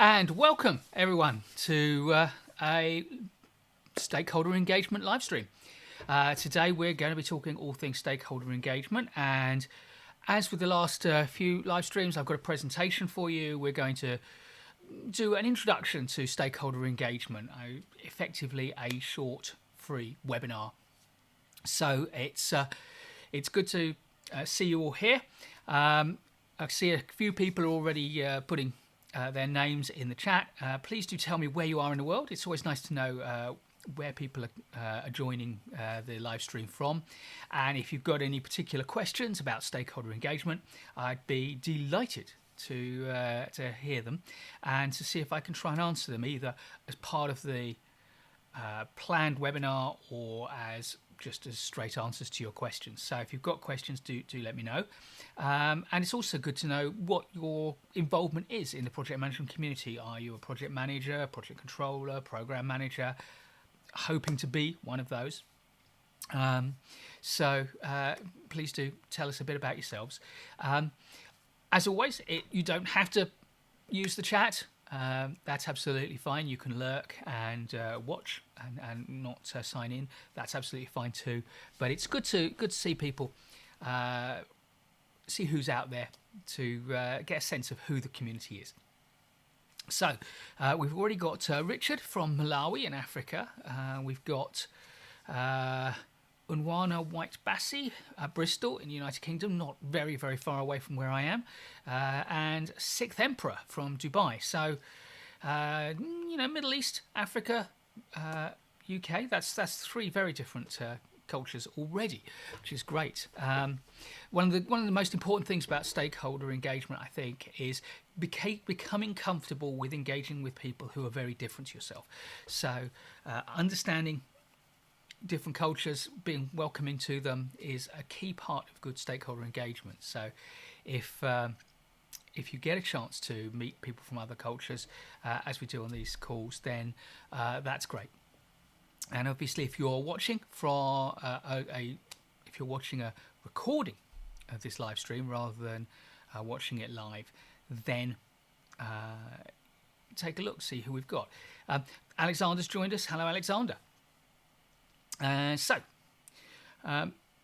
And welcome everyone to a stakeholder engagement live stream. Today we're going to be talking all things stakeholder engagement, and as with the last few live streams, I've got a presentation for you. We're going to do an introduction to stakeholder engagement, effectively a short free webinar. So it's good to see you all here. I see a few people are already putting their names in the chat. Please do tell me where you are in the world. It's always nice to know where people are joining the live stream from. And if you've got any particular questions about stakeholder engagement, I'd be delighted to hear them and to see if I can try and answer them either as part of the planned webinar or as just as straight answers to your questions. So if you've got questions, do let me know. And it's also good to know what your involvement is in the project management community. Are you a project manager, project controller, program manager? Hoping to be one of those. So please do tell us a bit about yourselves. As always, you don't have to use the chat. That's absolutely fine. You can lurk and watch and not sign in. That's absolutely fine too. But it's good to see people, see who's out there, to get a sense of who the community is. So we've already got Richard from Malawi in Africa. We've got Unwana White Bassi, Bristol in the United Kingdom, not very, very far away from where I am, and Sixth Emperor from Dubai. So, Middle East, Africa, UK, that's three very different cultures already, which is great. One of the most important things about stakeholder engagement, I think, is becoming comfortable with engaging with people who are very different to yourself. So, understanding different cultures, being welcoming to them is a key part of good stakeholder engagement. So if you get a chance to meet people from other cultures, as we do on these calls, then that's great. And obviously, if you're watching from if you're watching a recording of this live stream rather than watching it live, then take a look, see who we've got. Alexander's joined us. Hello, Alexander. I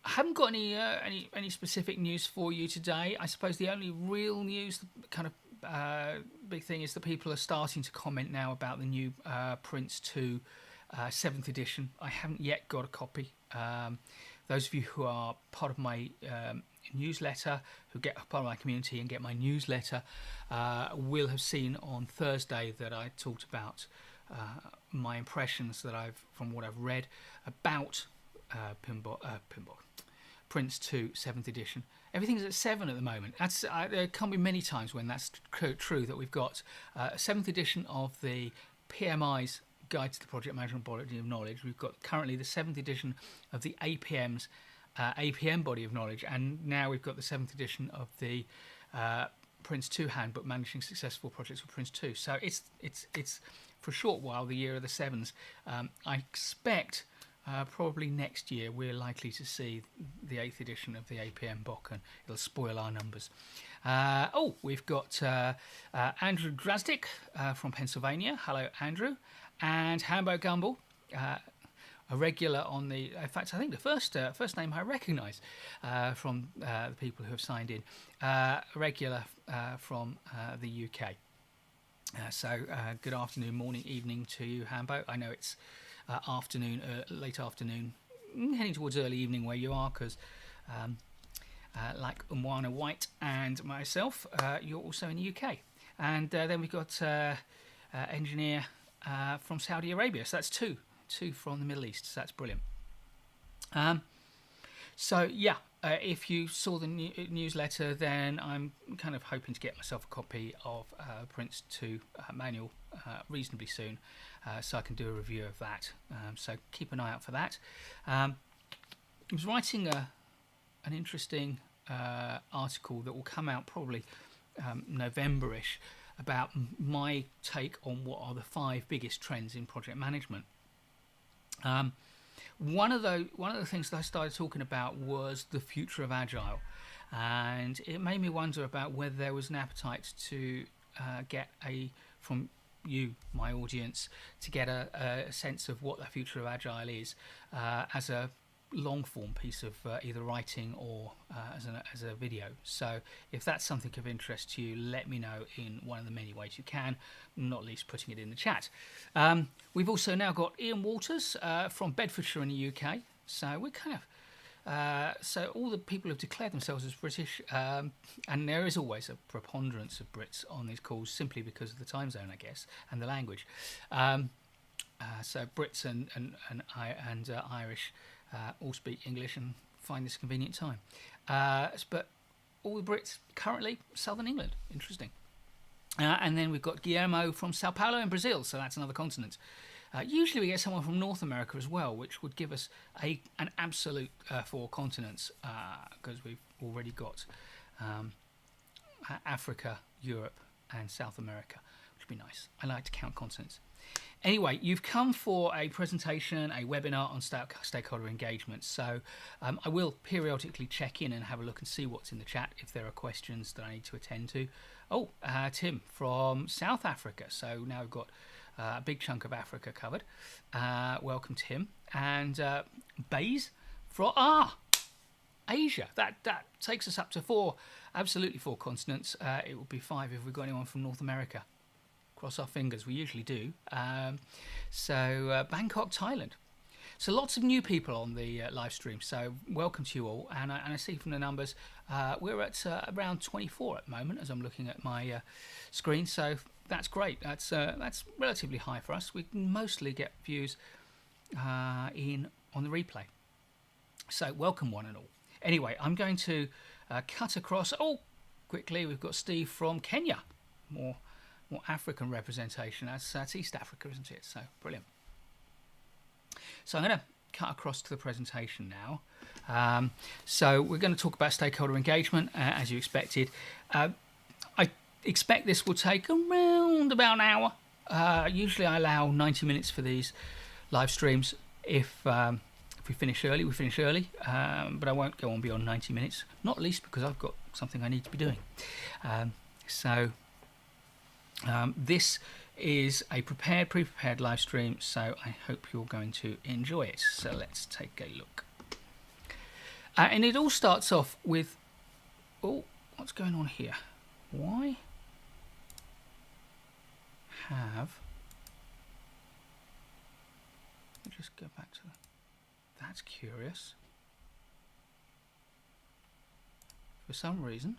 haven't got any specific news for you today. I suppose the only real news, kind of big thing, is that people are starting to comment now about the new Prince 2 7th edition. I haven't yet got a copy. Those of you who are part of my newsletter, who get part of my community and get my newsletter, will have seen on Thursday that I talked about my impressions from what I've read about Prince 2 7th edition. Everything's at 7 at the moment. There can't be many times when that's true, that we've got a 7th edition of the PMI's Guide to the Project Management Body of Knowledge. We've got currently the 7th edition of the APM's APM Body of Knowledge, and now we've got the 7th edition of the Prince 2 Handbook, Managing Successful Projects with Prince 2. So it's for a short while the year of the sevens. I expect probably next year we're likely to see the 8th edition of the APM book, and it'll spoil our numbers. We've got Andrew Drasdick from Pennsylvania. Hello, Andrew. And Hambo Gumble, a regular on the... In fact, I think the first name I recognise from the people who have signed in. A regular from the UK. Good afternoon, morning, evening to you, Hambo. I know it's afternoon, late afternoon, heading towards early evening where you are, because like Umwana White and myself, you're also in the UK. And then we've got engineer from Saudi Arabia. So that's two from the Middle East. So that's brilliant. If you saw the newsletter, then I'm kind of hoping to get myself a copy of Prince 2 manual reasonably soon, so I can do a review of that. So keep an eye out for that. I was writing an interesting article that will come out probably November-ish about my take on what are the 5 biggest trends in project management. One of the things that I started talking about was the future of Agile, and it made me wonder about whether there was an appetite to get a from you, my audience, to get a sense of what the future of Agile is as a long form piece of either writing or as a video. So if that's something of interest to you, let me know in one of the many ways you can, not least putting it in the chat. We've also now got Ian Walters from Bedfordshire in the UK. So we're kind of so all the people who've declared themselves as British, and there is always a preponderance of Brits on these calls simply because of the time zone, I guess, and the language. So Brits and Irish all speak English and find this a convenient time. But all the Brits currently Southern England. Interesting. And then we've got Guillermo from Sao Paulo in Brazil, so that's another continent. Usually we get someone from North America as well, which would give us an absolute 4 continents, because we've already got Africa, Europe and South America, which would be nice. I like to count continents. Anyway, you've come for a presentation, a webinar on stakeholder engagement. So I will periodically check in and have a look and see what's in the chat if there are questions that I need to attend to. Oh, Tim from South Africa. So now we've got a big chunk of Africa covered. Welcome, Tim. And Bays from Asia. That takes us up to 4, absolutely 4 continents. It would be 5 if we've got anyone from North America. Cross our fingers, we usually do. So Bangkok, Thailand. So lots of new people on the live stream, so welcome to you all. And I see from the numbers, we're at around 24 at the moment as I'm looking at my screen, so that's great. That's relatively high for us. We mostly get views on the replay. So welcome one and all. Anyway, I'm going to cut across. Oh, quickly, we've got Steve from Kenya. More African representation. That's East Africa, isn't it? So brilliant. So I'm going to cut across to the presentation now. So we're going to talk about stakeholder engagement, as you expected. I expect this will take around about an hour. Usually I allow 90 minutes for these live streams. If we finish early, we finish early. But I won't go on beyond 90 minutes, not least because I've got something I need to be doing. This is a pre-prepared live stream, so I hope you're going to enjoy it. So let's take a look. And it all starts off with, oh, what's going on here? Why have, let me just go back to, that's curious. For some reason,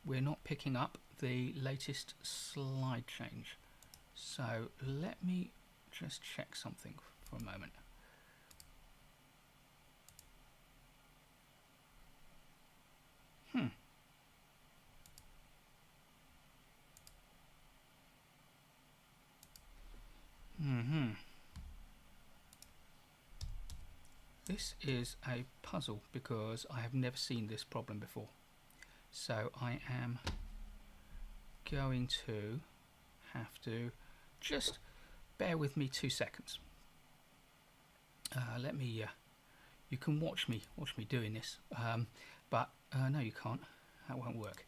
we're not picking up the latest slide change. So let me just check something for a moment. This is a puzzle because I have never seen this problem before. So I am going to have to just bear with me 2 seconds. Let me you can watch me doing this, but no, you can't. That won't work.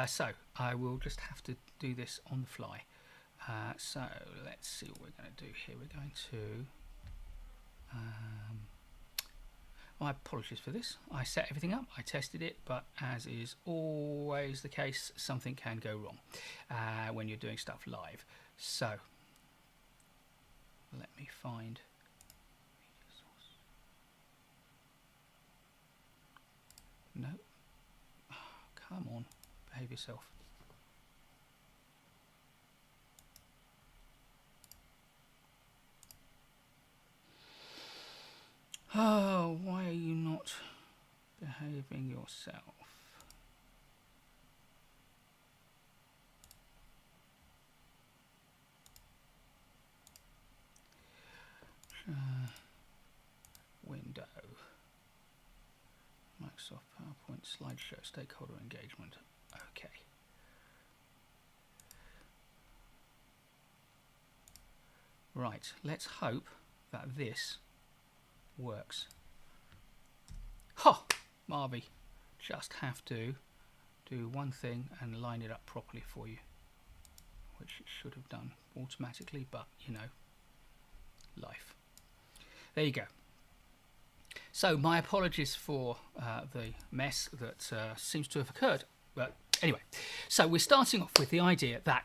So I will just have to do this on the fly. So let's see what we're going to do here. We're going to my apologies for this. I set everything up, I tested it, but as is always the case, something can go wrong when you're doing stuff live. So let me find no. Oh, come on, behave yourself. Oh, why are you not behaving yourself? Window. Microsoft PowerPoint slideshow stakeholder engagement. Okay. Right, let's hope that this works. Ha! Marby, just have to do one thing and line it up properly for you. which it should have done automatically, but life. There you go. So my apologies for the mess that seems to have occurred. But anyway, so we're starting off with the idea that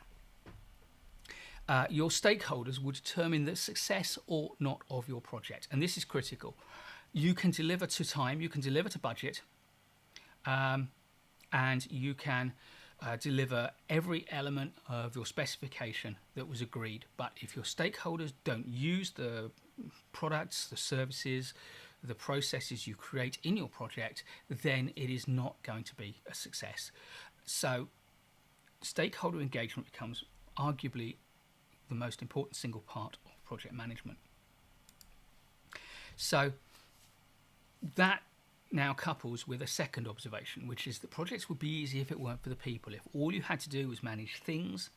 your stakeholders will determine the success or not of your project. And this is critical. You can deliver to time, you can deliver to budget, and you can deliver every element of your specification that was agreed. But if your stakeholders don't use the products, the services, the processes you create in your project, then it is not going to be a success. So stakeholder engagement becomes arguably the most important single part of project management. So that now couples with a second observation, which is that projects would be easy if it weren't for the people. If all you had to do was manage things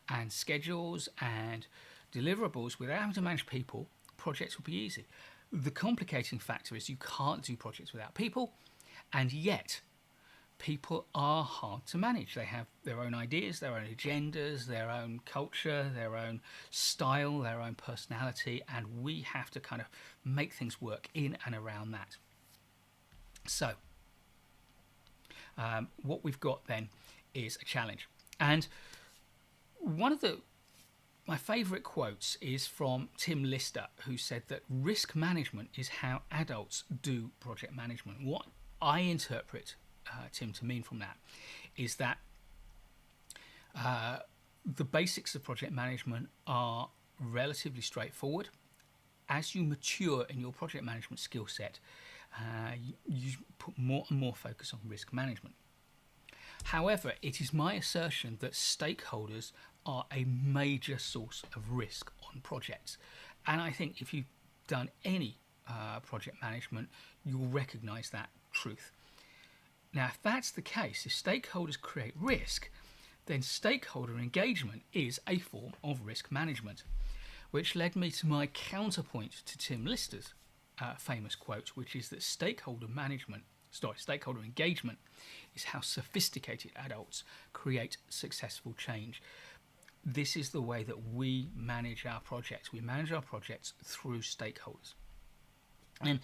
and schedules and deliverables without having to manage people, projects would be easy. The complicating factor is you can't do projects without people, and yet people are hard to manage. They have their own ideas, their own agendas, their own culture, their own style, their own personality, and we have to kind of make things work in and around that. So what we've got then is a challenge. And one of my favourite quotes is from Tim Lister, who said that risk management is how adults do project management. What I interpret Tim to mean from that is that the basics of project management are relatively straightforward. As you mature in your project management skill set, you put more and more focus on risk management. However, it is my assertion that stakeholders are a major source of risk on projects. And I think if you've done any project management, you'll recognise that truth. Now, if that's the case, if stakeholders create risk, then stakeholder engagement is a form of risk management, which led me to my counterpoint to Tim Lister's famous quote, which is that stakeholder engagement is how sophisticated adults create successful change. This is the way that we manage our projects. We manage our projects through stakeholders. And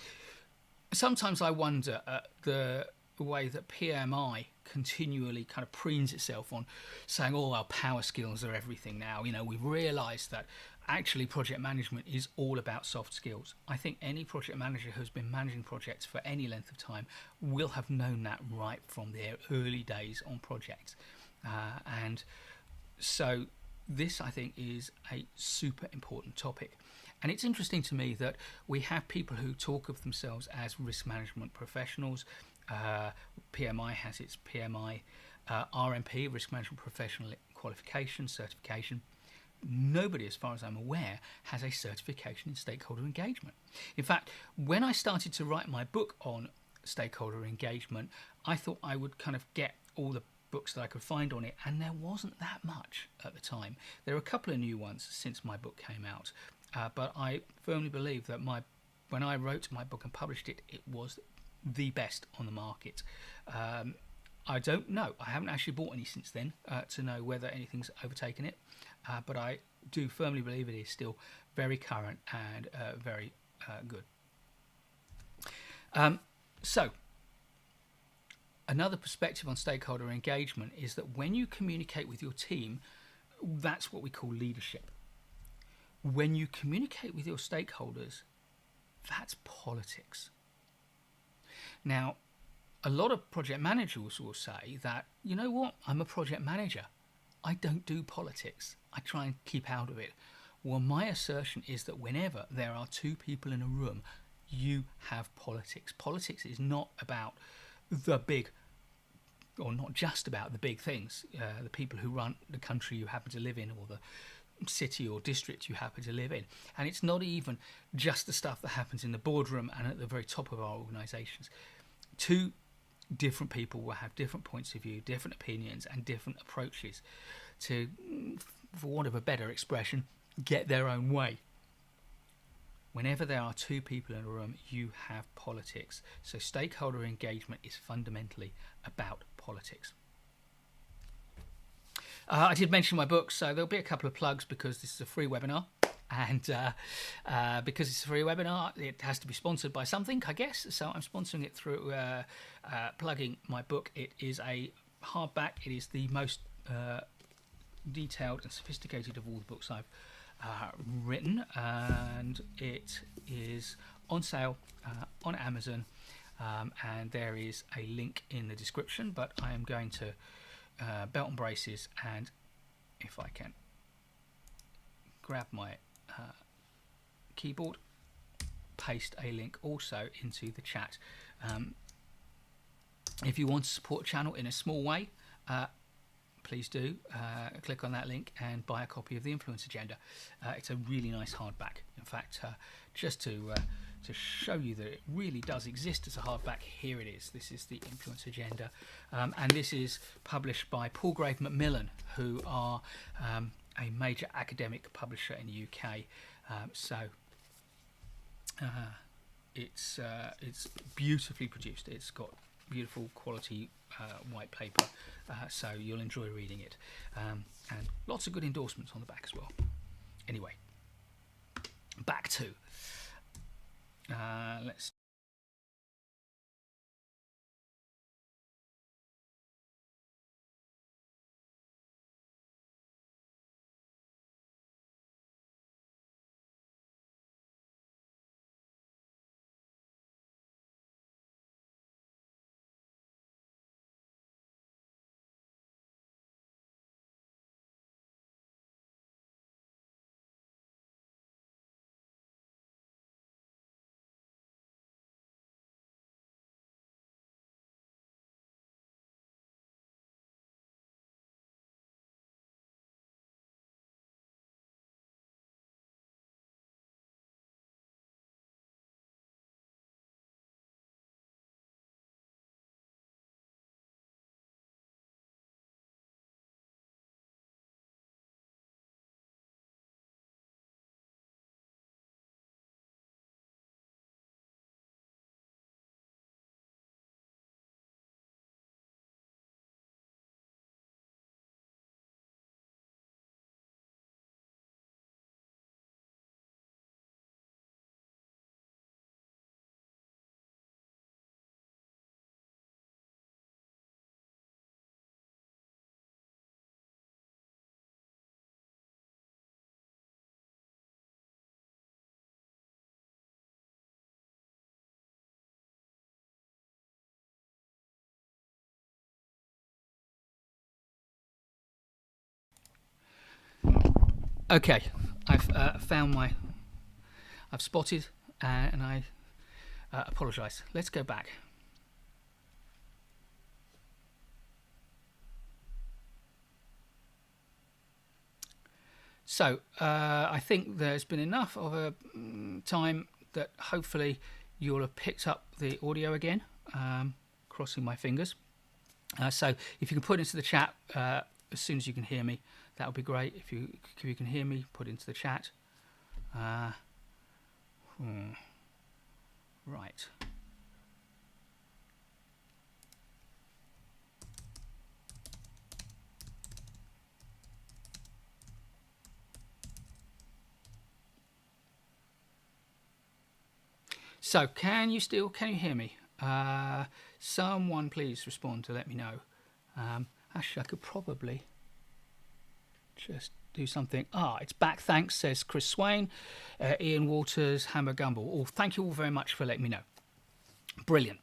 sometimes I wonder at the way that PMI continually kind of preens itself on saying, oh, our power skills are everything now. We've realised that actually project management is all about soft skills. I think any project manager who's been managing projects for any length of time will have known that right from their early days on projects. And so this, I think, is a super important topic. And it's interesting to me that we have people who talk of themselves as risk management professionals. PMI has its PMI RMP, Risk Management Professional Qualification, certification. Nobody, as far as I'm aware, has a certification in stakeholder engagement. In fact, when I started to write my book on stakeholder engagement, I thought I would kind of get all the books that I could find on it, and there wasn't that much at the time. There are a couple of new ones since my book came out, but I firmly believe that when I wrote my book and published it, it was the best on the market. I don't know. I haven't actually bought any since then to know whether anything's overtaken it, but I do firmly believe it is still very current and very good. So another perspective on stakeholder engagement is that when you communicate with your team, that's what we call leadership. When you communicate with your stakeholders, that's politics. Now, a lot of project managers will say that, you know what, I'm a project manager. I don't do politics. I try and keep out of it. Well, my assertion is that whenever there are two people in a room, you have politics. Politics is not about the big, or not just about the big things, the people who run the country you happen to live in, or the city or district you happen to live in. And it's not even just the stuff that happens in the boardroom and at the very top of our organisations. Two different people will have different points of view, different opinions and different approaches to, for want of a better expression, get their own way. Whenever there are two people in a room, you have politics. So stakeholder engagement is fundamentally about politics. I did mention my book, so there'll be a couple of plugs because this is a free webinar. And because it's a free webinar, it has to be sponsored by something, I guess. So I'm sponsoring it through plugging my book. It is a hardback. It is the most detailed and sophisticated of all the books I've written, and it is on sale on Amazon, and there is a link in the description. But I am going to belt and braces, and if I can grab my keyboard, paste a link also into the chat. If you want to support the channel in a small way, please do click on that link and buy a copy of the Influence Agenda. It's a really nice hardback. In fact, just to show you that it really does exist as a hardback, here it is. This is the Influence Agenda, and this is published by Palgrave Macmillan, who are a major academic publisher in the UK. It's beautifully produced. It's got beautiful quality white paper, so you'll enjoy reading it, and lots of good endorsements on the back as well. Anyway, back to let's. Okay, I've I've spotted, and I apologise. Let's go back. So I think there's been enough of a time that hopefully you'll have picked up the audio again. Crossing my fingers. So if you can put into the chat as soon as you can hear me, that would be great. If you can hear me, put into the chat. Right. So can you hear me? Someone please respond to let me know. Actually, I could probably just do something. It's back. Thanks, says Chris Swain, Ian Walters, Hammer Gumball. Oh, thank you all very much for letting me know. Brilliant.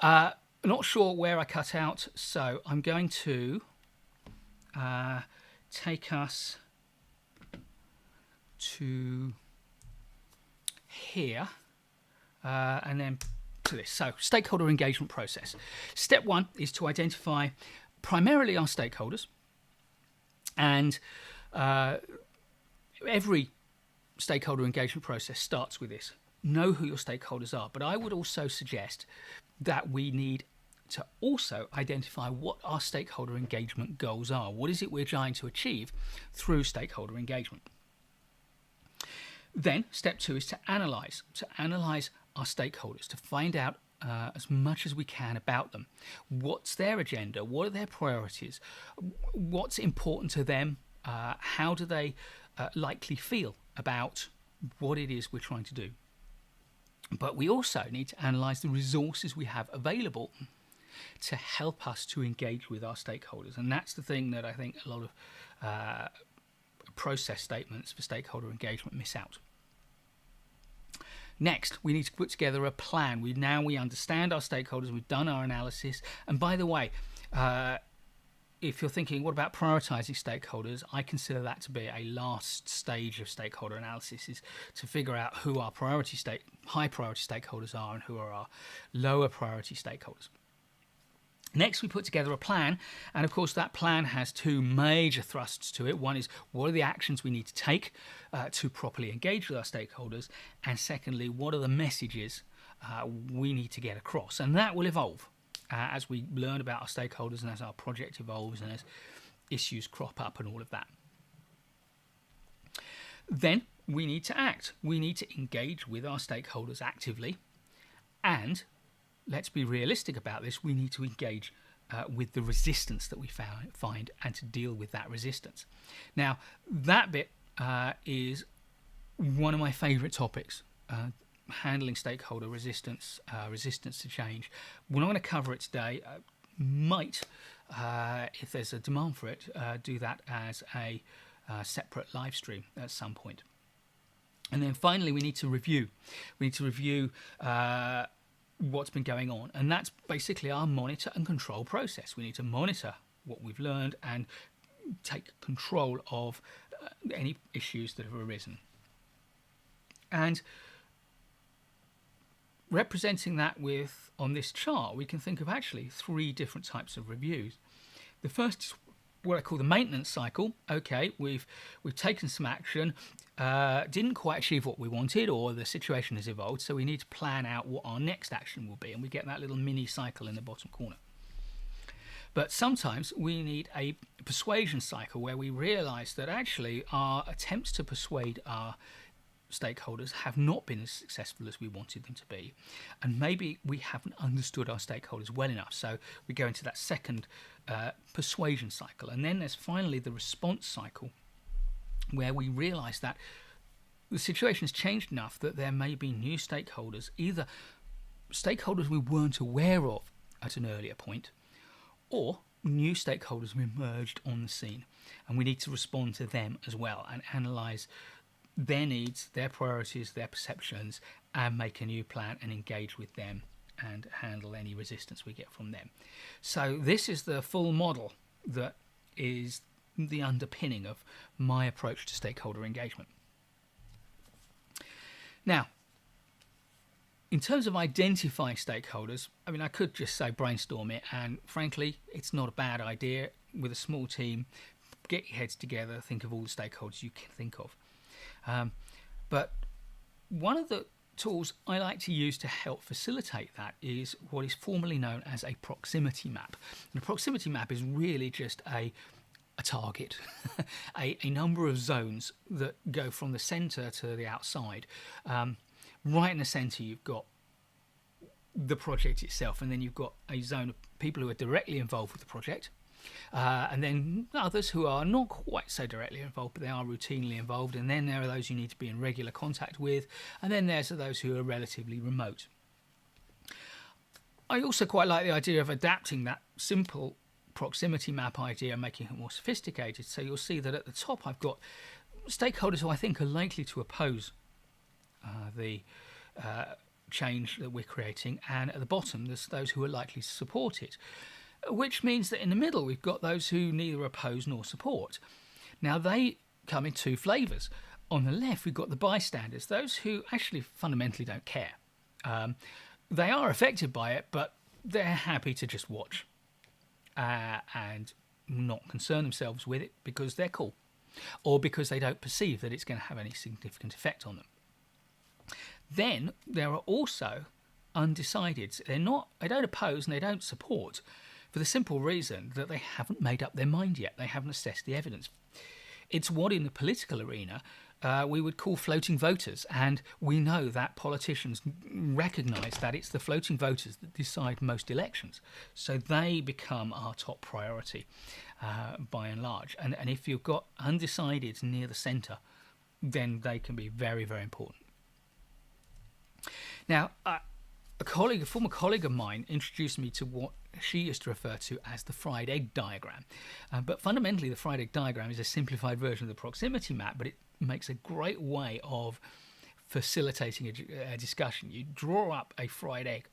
Not sure where I cut out, so I'm going to take us to here, and then to this. So, stakeholder engagement process. Step one is to identify primarily our stakeholders, and every stakeholder engagement process starts with this. Know who your stakeholders are, but I would also suggest that we need to also identify what our stakeholder engagement goals are. What is it we're trying to achieve through stakeholder engagement? Then step two is to analyze our stakeholders, to find out as much as we can about them. What's their agenda? What are their priorities? What's important to them? How do they likely feel about what it is we're trying to do? But we also need to analyse the resources we have available to help us to engage with our stakeholders. And that's the thing that I think a lot of process statements for stakeholder engagement miss out. Next, we need to put together a plan. We understand our stakeholders, we've done our analysis. And by the way, if you're thinking, what about prioritising stakeholders? I consider that to be a last stage of stakeholder analysis, is to figure out who our high priority stakeholders are and who are our lower priority stakeholders. Next, we put together a plan, and of course that plan has two major thrusts to it. One is, what are the actions we need to take to properly engage with our stakeholders, and secondly, what are the messages we need to get across. And that will evolve as we learn about our stakeholders and as our project evolves and as issues crop up and all of that. Then we need to act. We need to engage with our stakeholders actively, and let's be realistic about this, we need to engage with the resistance that we find and to deal with that resistance. Now, that bit is one of my favourite topics, handling stakeholder resistance, resistance to change. We're not going to cover it today. Might, if there's a demand for it, do that as a separate live stream at some point. And then finally, we need to review. We need to review what's been going on, and that's basically our monitor and control process. We need to monitor what we've learned and take control of any issues that have arisen. And representing that with, on this chart, we can think of actually three different types of reviews. The first is what I call the maintenance cycle. Okay, we've taken some action, didn't quite achieve what we wanted, or the situation has evolved, so we need to plan out what our next action will be, and we get that little mini cycle in the bottom corner. But sometimes we need a persuasion cycle where we realise that actually our attempts to persuade our stakeholders have not been as successful as we wanted them to be, and maybe we haven't understood our stakeholders well enough, so we go into that second persuasion cycle. And then there's finally the response cycle, where we realise that the situation has changed enough that there may be new stakeholders, either stakeholders we weren't aware of at an earlier point, or new stakeholders have emerged on the scene, and we need to respond to them as well and analyse their needs, their priorities, their perceptions, and make a new plan and engage with them and handle any resistance we get from them. So this is the full model that is the underpinning of my approach to stakeholder engagement. Now, in terms of identifying stakeholders, I mean, I could just say brainstorm it, and frankly, it's not a bad idea. With a small team, get your heads together, think of all the stakeholders you can think of. But one of the tools I like to use to help facilitate that is what is formally known as a proximity map. And a proximity map is really just a target, a number of zones that go from the centre to the outside. Right in the centre you've got the project itself, and then you've got a zone of people who are directly involved with the project, and then others who are not quite so directly involved, but they are routinely involved, and then there are those you need to be in regular contact with, and then there's those who are relatively remote. I also quite like the idea of adapting that simple proximity map idea and making it more sophisticated. So you'll see that at the top I've got stakeholders who I think are likely to oppose the change that we're creating, and at the bottom there's those who are likely to support it, which means that in the middle we've got those who neither oppose nor support. Now they come in two flavours. On the left we've got the bystanders, those who actually fundamentally don't care. They are affected by it, but they're happy to just watch and not concern themselves with it because they're cool, or because they don't perceive that it's going to have any significant effect on them. Then there are also undecideds. They don't oppose and they don't support, for the simple reason that they haven't made up their mind yet. They haven't assessed the evidence. It's what in the political arena we would call floating voters, and we know that politicians recognise that it's the floating voters that decide most elections, so they become our top priority by and large. And if you've got undecideds near the centre, then they can be very, very important. Now, a former colleague of mine introduced me to what she used to refer to as the fried egg diagram. But fundamentally, the fried egg diagram is a simplified version of the proximity map, but it makes a great way of facilitating a discussion. You draw up a fried egg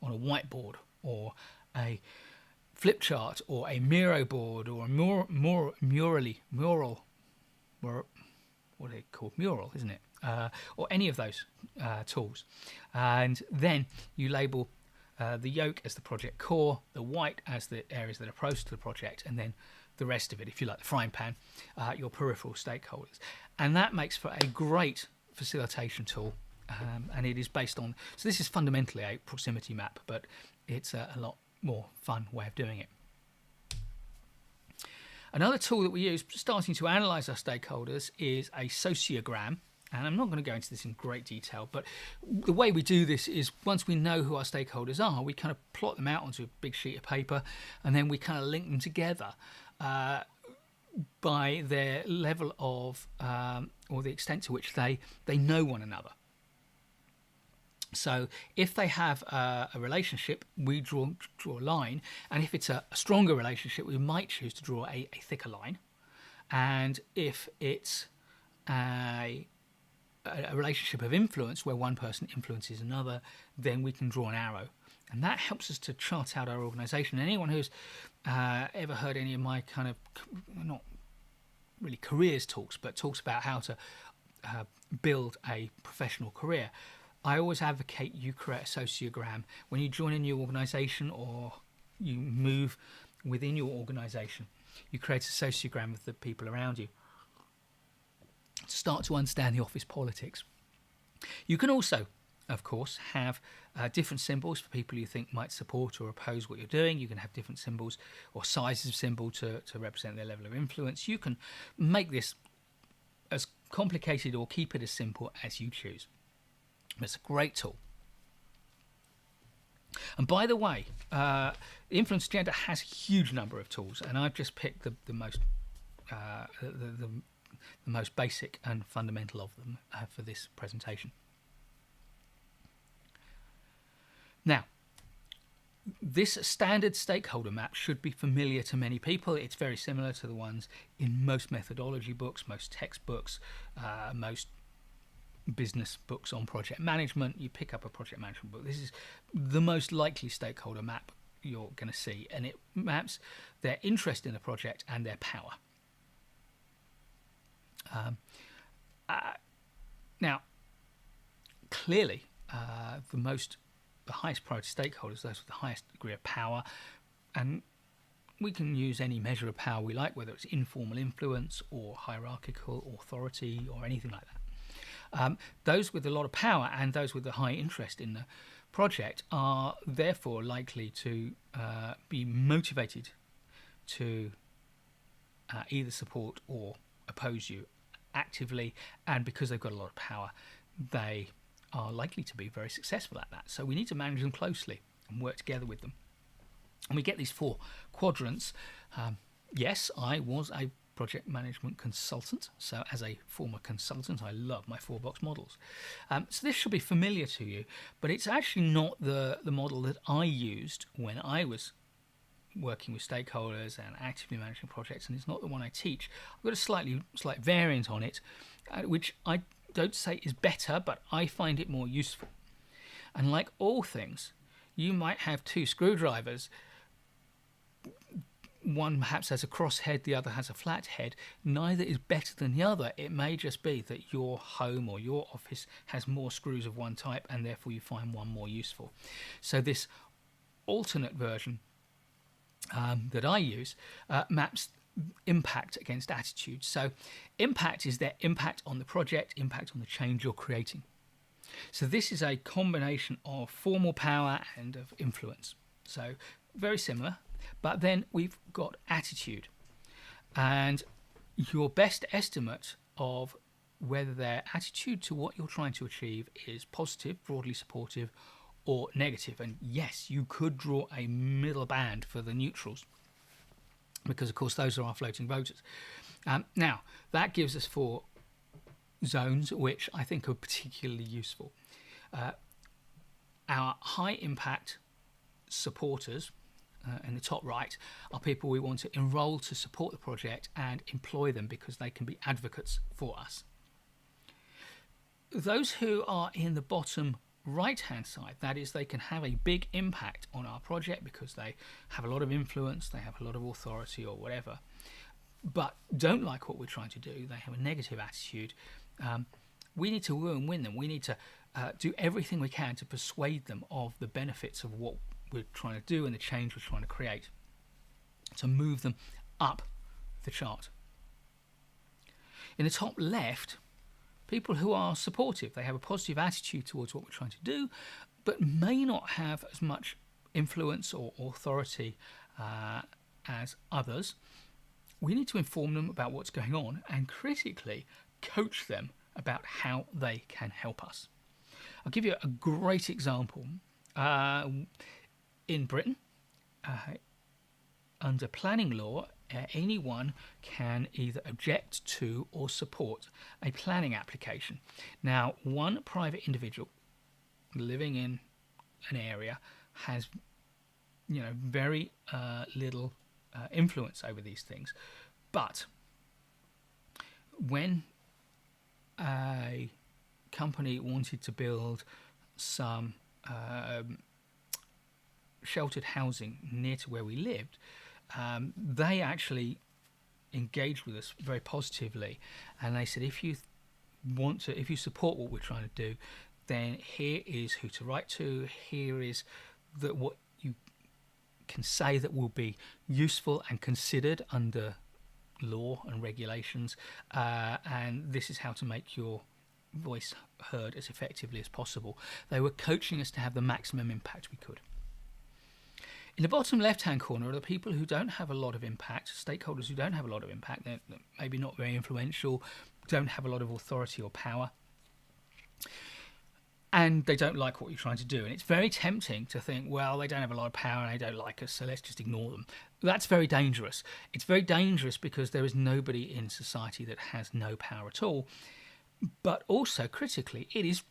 on a whiteboard or a flip chart or a Miro board or a mural, what are they called? Mural, isn't it? Or any of those tools. And then you label the yolk as the project core, the white as the areas that are close to the project, and then the rest of it, if you like, the frying pan, your peripheral stakeholders. And that makes for a great facilitation tool. And it is based on, so this is fundamentally a proximity map, but it's a lot more fun way of doing it. Another tool that we use starting to analyse our stakeholders is a sociogram. And I'm not going to go into this in great detail, but the way we do this is once we know who our stakeholders are, we kind of plot them out onto a big sheet of paper, and then we kind of link them together by their level of, or the extent to which they know one another. So if they have a relationship, we draw a line, and if it's a stronger relationship, we might choose to draw a thicker line. And if it's a relationship of influence where one person influences another, then we can draw an arrow, and that helps us to chart out our organisation. Anyone who's ever heard any of my kind of, not really careers talks, but talks about how to build a professional career, I always advocate you create a sociogram when you join a new organisation or you move within your organisation. You create a sociogram of the people around you to start to understand the office politics. You can also, of course, have different symbols for people you think might support or oppose what you're doing. You can have different symbols or sizes of symbol to represent their level of influence. You can make this as complicated or keep it as simple as you choose. It's a great tool. And by the way, Influence Agenda has a huge number of tools, and I've just picked the most the most basic and fundamental of them for this presentation. Now, this standard stakeholder map should be familiar to many people. It's very similar to the ones in most methodology books, most textbooks, most business books on project management. You pick up a project management book. This is the most likely stakeholder map you're going to see, and it maps their interest in the project and their power. Now, clearly, the highest priority stakeholders, those with the highest degree of power, and we can use any measure of power we like, whether it's informal influence or hierarchical authority or anything like that. Those with a lot of power and those with a high interest in the project are therefore likely to be motivated to either support or oppose you actively, and because they've got a lot of power, they are likely to be very successful at that. So we need to manage them closely and work together with them. And we get these 4 quadrants. Yes, I was a project management consultant, so as a former consultant, I love my 4-box models. So this should be familiar to you, but it's actually not the model that I used when I was working with stakeholders and actively managing projects, and it's not the one I teach. I've got a slight variant on it, which I don't say is better, but I find it more useful. And like all things, you might have 2 screwdrivers. One perhaps has a cross head, the other has a flat head. Neither is better than the other. It may just be that your home or your office has more screws of one type, and therefore you find one more useful. So this alternate version that I use maps impact against attitude. So impact is their impact on the project, impact on the change you're creating. So this is a combination of formal power and of influence. So very similar, but then we've got attitude. And your best estimate of whether their attitude to what you're trying to achieve is positive, broadly supportive, or negative. And yes, you could draw a middle band for the neutrals, because of course those are our floating voters. Now, that gives us 4 zones which I think are particularly useful. Our high impact supporters in the top right are people we want to enrol to support the project and employ them because they can be advocates for us. Those who are in the bottom right hand side, that is, they can have a big impact on our project because they have a lot of influence, they have a lot of authority or whatever, but don't like what we're trying to do, they have a negative attitude. We need to woo and win them. We need to do everything we can to persuade them of the benefits of what we're trying to do and the change we're trying to create, to move them up the chart. In the top left, people who are supportive, they have a positive attitude towards what we're trying to do, but may not have as much influence or authority as others. We need to inform them about what's going on and critically coach them about how they can help us. I'll give you a great example. In Britain, under planning law, anyone can either object to or support a planning application. Now, one private individual living in an area has, very little influence over these things. But when a company wanted to build some sheltered housing near to where we lived, they actually engaged with us very positively, and they said, if you support what we're trying to do, then here is who to write to, here is what you can say that will be useful and considered under law and regulations, and this is how to make your voice heard as effectively as possible. They were coaching us to have the maximum impact we could. In the bottom left-hand corner are the people who don't have a lot of impact, stakeholders who don't have a lot of impact, they're maybe not very influential, don't have a lot of authority or power, and they don't like what you're trying to do. And it's very tempting to think, well, they don't have a lot of power and they don't like us, so let's just ignore them. That's very dangerous. It's very dangerous because there is nobody in society that has no power at all. But also, critically, it is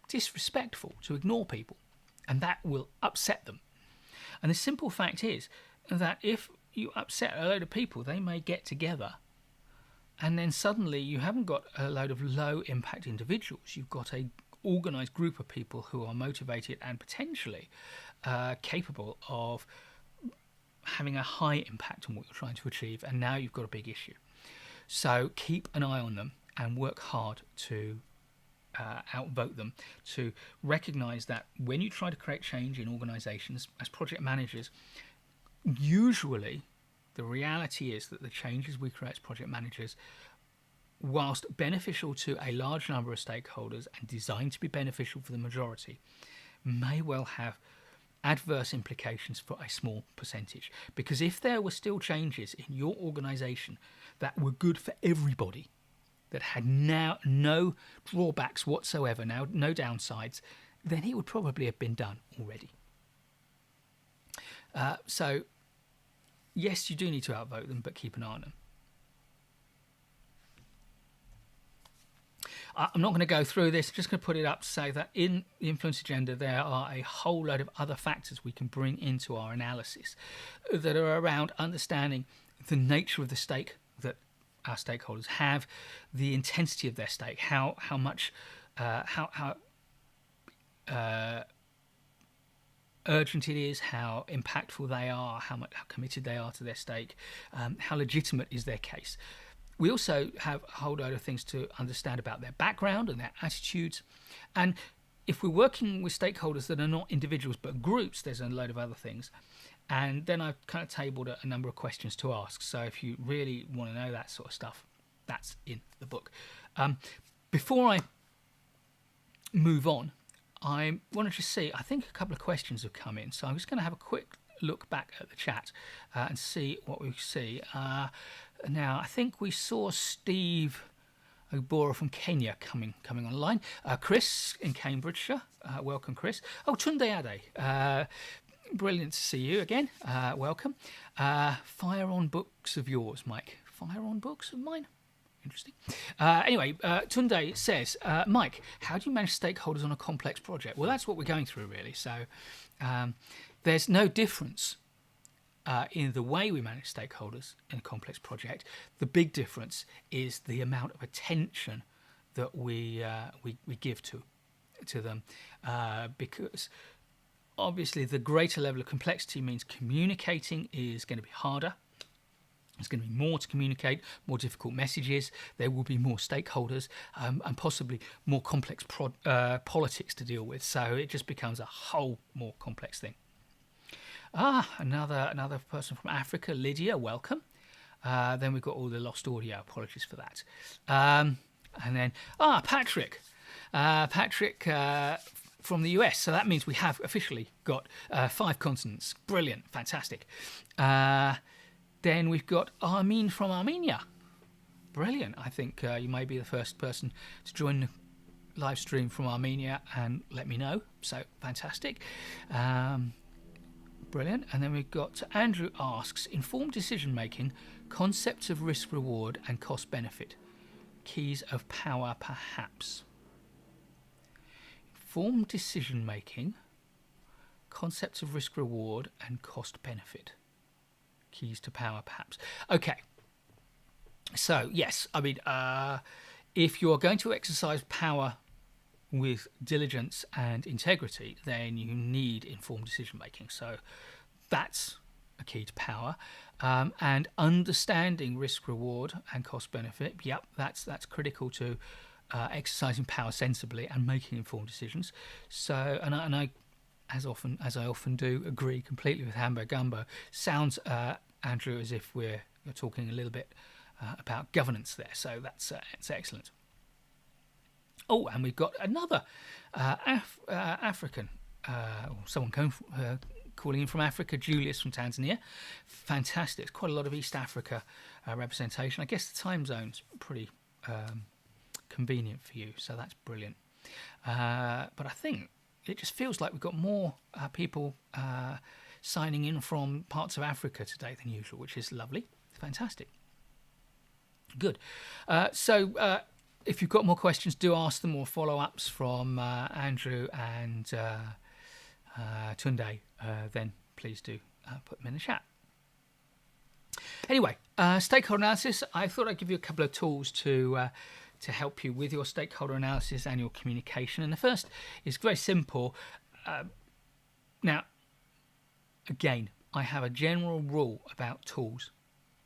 disrespectful to ignore people, and that will upset them. And the simple fact is that if you upset a load of people, they may get together, and then suddenly you haven't got a load of low-impact individuals. You've got a organised group of people who are motivated and potentially capable of having a high impact on what you're trying to achieve, and now you've got a big issue. So keep an eye on them and work hard to outvote them, to recognise that when you try to create change in organisations as project managers, usually the reality is that the changes we create as project managers, whilst beneficial to a large number of stakeholders and designed to be beneficial for the majority, may well have adverse implications for a small percentage. Because if there were still changes in your organisation that were good for everybody, that had now no drawbacks whatsoever, now no downsides, then it would probably have been done already. So, yes, you do need to outvote them, but keep an eye on them. I'm not going to go through this, I'm just going to put it up to say that in the influence agenda there are a whole load of other factors we can bring into our analysis that are around understanding the nature of the stake that our stakeholders have, the intensity of their stake, how much urgent it is, how impactful they are, how committed they are to their stake, how legitimate is their case. We also have a whole load of things to understand about their background and their attitudes. And if we're working with stakeholders that are not individuals but groups, there's a load of other things. And then I've kind of tabled a number of questions to ask. So if you really want to know that sort of stuff, that's in the book. Before I move on, I want to just see, I think a couple of questions have come in. So I'm just going to have a quick look back at the chat and see what we see. Now, I think we saw Steve Obora from Kenya coming online. Chris in Cambridgeshire, welcome, Chris. Oh, Tunde Ade, brilliant to see you again. Welcome. Fire on books of yours, Mike. Fire on books of mine. Interesting. Anyway, Tunde says, Mike, how do you manage stakeholders on a complex project? Well, that's what we're going through, really. So there's no difference in the way we manage stakeholders in a complex project. The big difference is the amount of attention that we give to them, because obviously the greater level of complexity means communicating is going to be harder. There's going to be more to communicate, more difficult messages. There will be more stakeholders, and possibly more complex politics to deal with. So it just becomes a whole more complex thing. Another person from Africa, Lydia, welcome. Then we've got all the lost audio. Apologies for that. And then Patrick. Patrick from the US. So that means we have officially got 5 continents. Brilliant, fantastic. Then we've got Armin from Armenia. Brilliant. I think you may be the first person to join the live stream from Armenia and let me know. So fantastic. Brilliant. And then we've got Andrew asks, informed decision making, concepts of risk reward and cost benefit, keys of power perhaps. Informed decision making, concepts of risk reward and cost benefit, keys to power perhaps. Okay, so yes, I mean, if you're going to exercise power with diligence and integrity, then you need informed decision making. So that's a key to power. And understanding risk reward and cost benefit, yep, that's critical to exercising power sensibly and making informed decisions. So and I as I often do, agree completely with Hambo Gumbo. Sounds, Andrew, as if we're talking a little bit about governance there. So that's excellent. Oh, and we've got another African, someone calling in from Africa, Julius from Tanzania. Fantastic. It's quite a lot of East Africa representation. I guess the time zone's pretty convenient for you, so that's brilliant. But I think it just feels like we've got more people signing in from parts of Africa today than usual, which is lovely. Fantastic. Good. So if you've got more questions, do ask them, or follow-ups from Andrew and Tunde, then please do put them in the chat. Anyway, stakeholder analysis. I thought I'd give you a couple of tools to help you with your stakeholder analysis and your communication. And the first is very simple. Now, again, I have a general rule about tools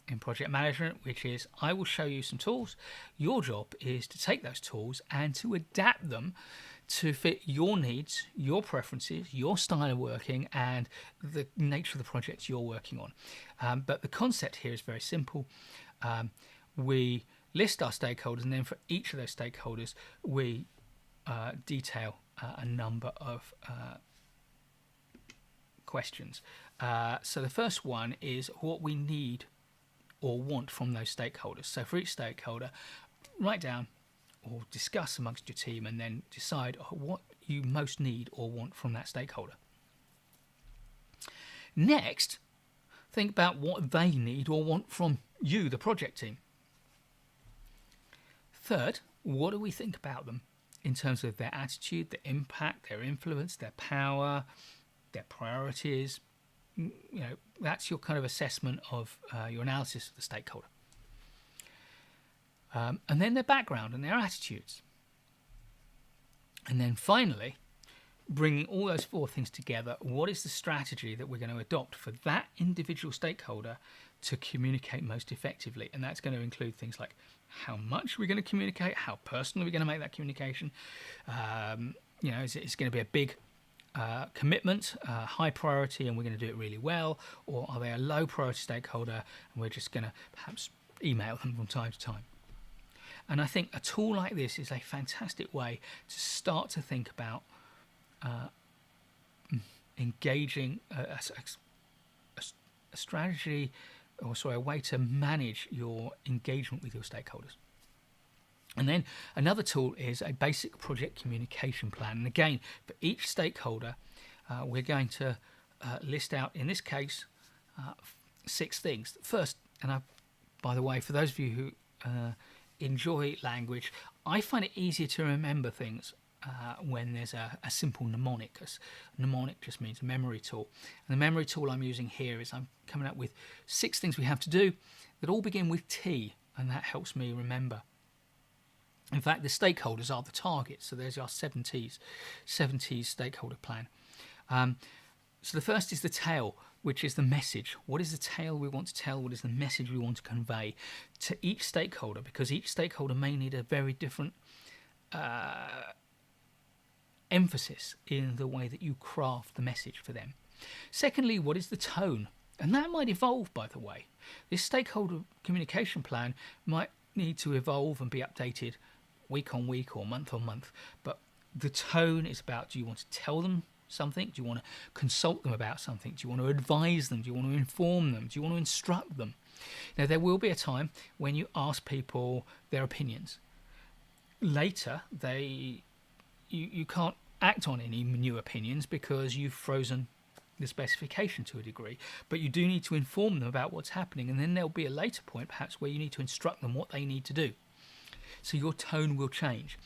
in project management, which is I will show you some tools. Your job is to take those tools and to adapt them to fit your needs, your preferences, your style of working, and the nature of the projects you're working on. But the concept here is very simple. We list our stakeholders, and then for each of those stakeholders, we detail a number of questions. So the first one is what we need or want from those stakeholders. So for each stakeholder, write down or discuss amongst your team and then decide what you most need or want from that stakeholder. Next, think about what they need or want from you, the project team. Third, what do we think about them in terms of their attitude, their impact, their influence, their power, their priorities? You know, that's your kind of assessment of your analysis of the stakeholder. And then their background and their attitudes. And then finally, bringing all those 4 things together, what is the strategy that we're going to adopt for that individual stakeholder to communicate most effectively? And that's going to include things like how much we're going to communicate, how personal we're going to make that communication. You know, it's going to be a big commitment, high priority, and we're going to do it really well, or are they a low priority stakeholder and we're just going to perhaps email them from time to time? And I think a tool like this is a fantastic way to start to think about engaging a strategy, or sorry, a way to manage your engagement with your stakeholders. And then another tool is a basic project communication plan. And again, for each stakeholder, we're going to list out, in this case, 6 things. First, by the way, for those of you who enjoy language, I find it easier to remember things when there's a simple mnemonic. A mnemonic just means a memory tool. And the memory tool I'm using here is I'm coming up with 6 things we have to do that all begin with T, and that helps me remember. In fact, the stakeholders are the targets, so there's our 7 T's stakeholder plan. So the first is the tail, which is the message. What is the tale we want to tell? What is the message we want to convey to each stakeholder? Because each stakeholder may need a very different emphasis in the way that you craft the message for them. Secondly, what is the tone? And that might evolve, by the way. This stakeholder communication plan might need to evolve and be updated week on week or month on month. But the tone is about, do you want to tell them something? Do you want to consult them about something? Do you want to advise them? Do you want to inform them? Do you want to instruct them? Now, there will be a time when you ask people their opinions. Later, you can't act on any new opinions because you've frozen the specification to a degree, but you do need to inform them about what's happening, and then there'll be a later point perhaps where you need to instruct them what they need to do. So your tone will change.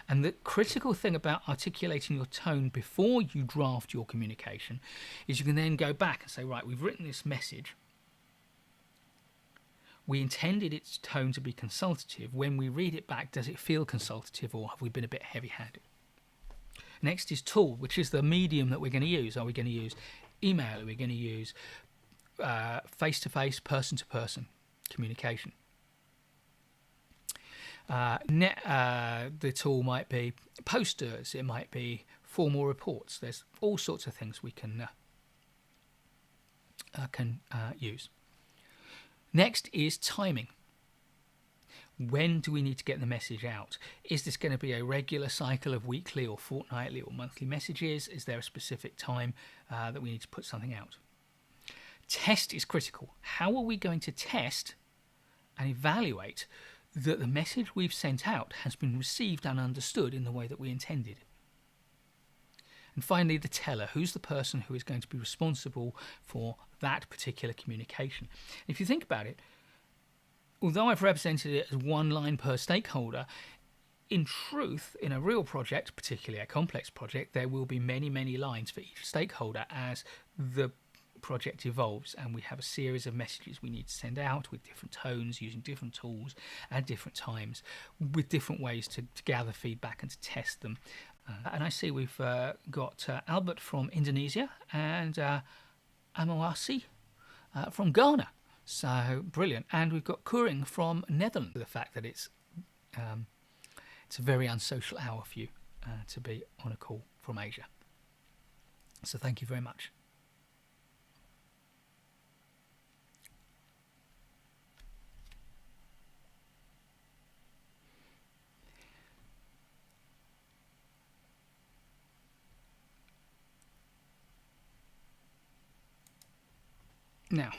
And the critical thing about articulating your tone before you draft your communication is you can then go back and say, right, we've written this message. We intended its tone to be consultative. When we read it back, does it feel consultative, or have we been a bit heavy-handed? Next is tool, which is the medium that we're going to use. Are we going to use email? Are we going to use face-to-face, person-to-person communication? The tool might be posters, it might be formal reports. There's all sorts of things we can use. Next is timing. When do we need to get the message out? Is this going to be a regular cycle of weekly or fortnightly or monthly messages? Is there a specific time that we need to put something out? Test is critical. How are we going to test and evaluate that the message we've sent out has been received and understood in the way that we intended? And finally, the teller. Who's the person who is going to be responsible for that particular communication? If you think about it, although I've represented it as one line per stakeholder, in truth, in a real project, particularly a complex project, there will be many, many lines for each stakeholder as the project evolves, and we have a series of messages we need to send out with different tones, using different tools at different times, with different ways to gather feedback and to test them. And I see we've got Albert from Indonesia and Amawasi from Ghana. So brilliant. And we've got Kuring from Netherlands. The fact that it's a very unsocial hour for you to be on a call from Asia. So thank you very much. Now,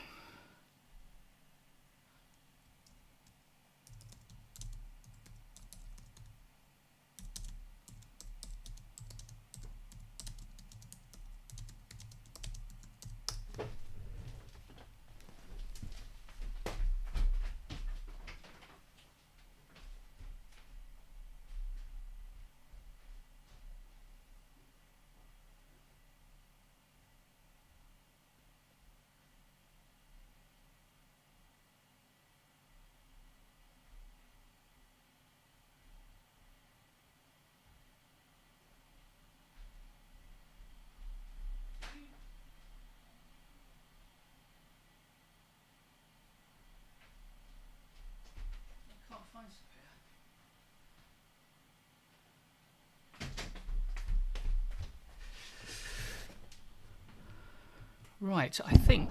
right, I think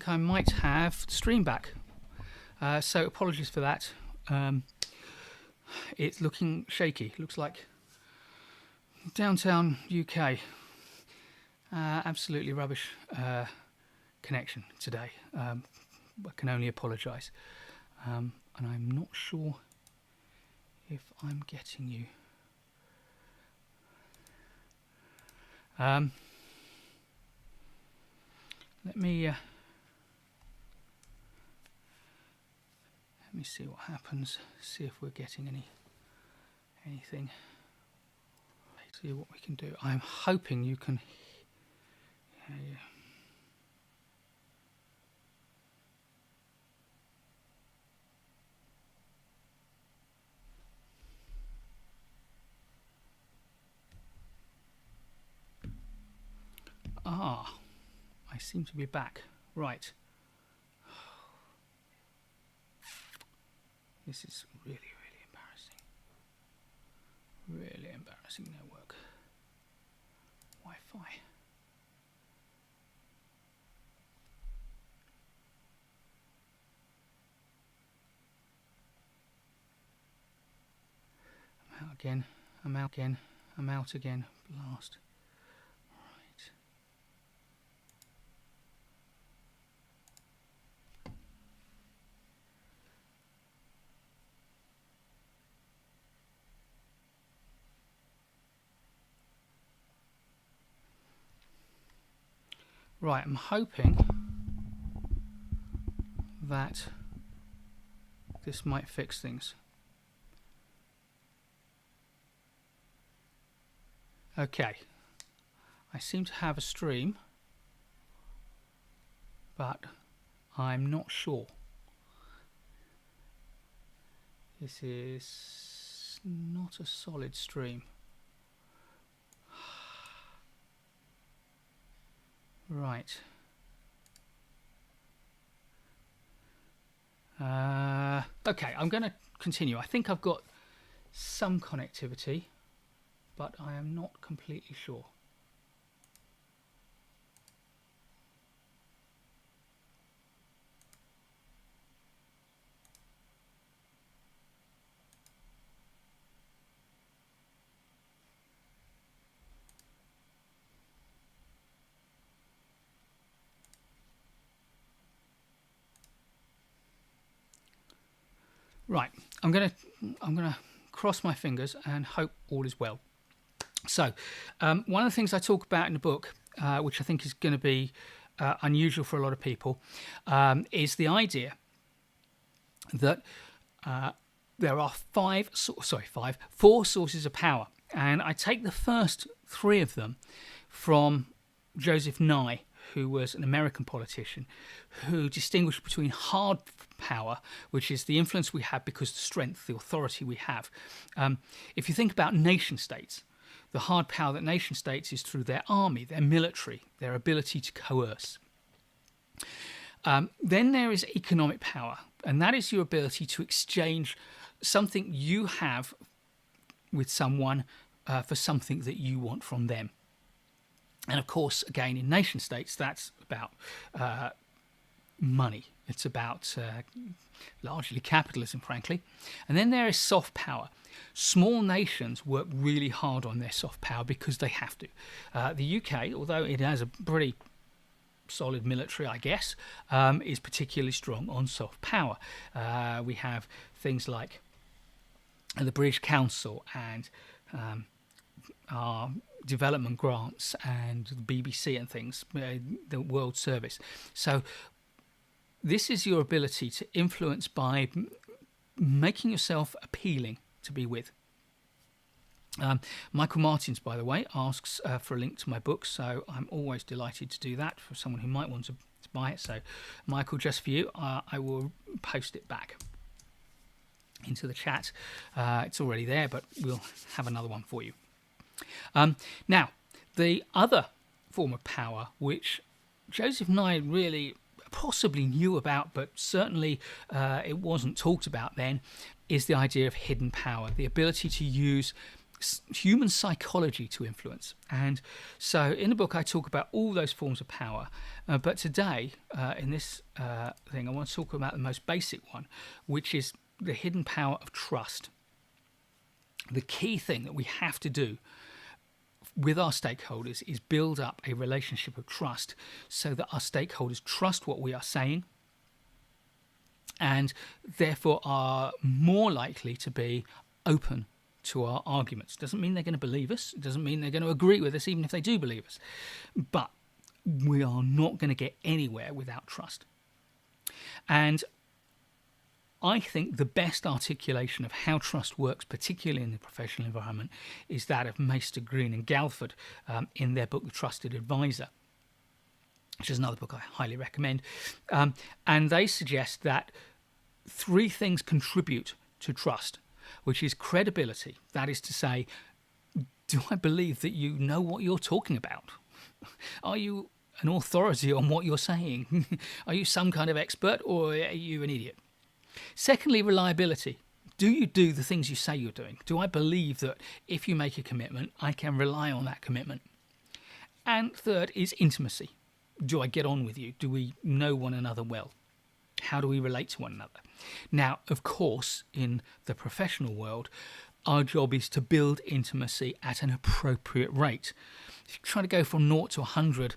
I might have the stream back. So apologies for that. It's looking shaky. Looks like downtown UK. Absolutely rubbish connection today. I can only apologise. and I'm not sure if I'm getting you. Let me see what happens. See if we're getting anything. See what we can do. I'm hoping you can. I seem to be back. Right. This is really, really embarrassing. Really embarrassing network. Wi-Fi. I'm out again. I'm out again. I'm out again. Blast. Right, I'm hoping that this might fix things. Okay, I seem to have a stream, but I'm not sure. This is not a solid stream. Right. Okay, I'm going to continue. I think I've got some connectivity, but I am not completely sure. Right, I'm gonna cross my fingers and hope all is well. So, one of the things I talk about in the book, which I think is going to be unusual for a lot of people, is the idea that there are four sources of power, and I take the first three of them from Joseph Nye, who was an American politician, who distinguished between hard power, which is the influence we have because of the strength, the authority we have. If you think about nation states, the hard power that nation states is through their army, their military, their ability to coerce. Then there is economic power, and that is your ability to exchange something you have with someone for something that you want from them. And of course, again, in nation states, that's about money. It's about largely capitalism, frankly. And then there is soft power. Small nations work really hard on their soft power because they have to. The UK, although it has a pretty solid military, I guess, is particularly strong on soft power. We have things like the British Council and our development grants and the BBC and things, the World Service. So this is your ability to influence by making yourself appealing to be with. Michael Martins, by the way, asks for a link to my book, so I'm always delighted to do that for someone who might want to buy it. So, Michael, just for you, I will post it back into the chat. It's already there, but we'll have another one for you. Now, the other form of power, which Joseph Nye really possibly knew about, but certainly it wasn't talked about then, is the idea of hidden power, the ability to use human psychology to influence. And so in the book I talk about all those forms of power, but today in this thing I want to talk about the most basic one, which is the hidden power of trust. The key thing that we have to do with our stakeholders is build up a relationship of trust so that our stakeholders trust what we are saying and therefore are more likely to be open to our arguments. Doesn't mean they're going to believe us. It doesn't mean they're going to agree with us, even if they do believe us. But we are not going to get anywhere without trust. And I think the best articulation of how trust works, particularly in the professional environment, is that of Maister, Green and Galford in their book, The Trusted Advisor, which is another book I highly recommend. And they suggest that 3 things contribute to trust, which is credibility. That is to say, do I believe that you know what you're talking about? Are you an authority on what you're saying? Are you some kind of expert, or are you an idiot? Secondly, reliability. Do you do the things you say you're doing? Do I believe that if you make a commitment, I can rely on that commitment? And third is intimacy. Do I get on with you? Do we know one another well? How do we relate to one another? Now, of course, in the professional world, our job is to build intimacy at an appropriate rate. If you try to go from 0 to 100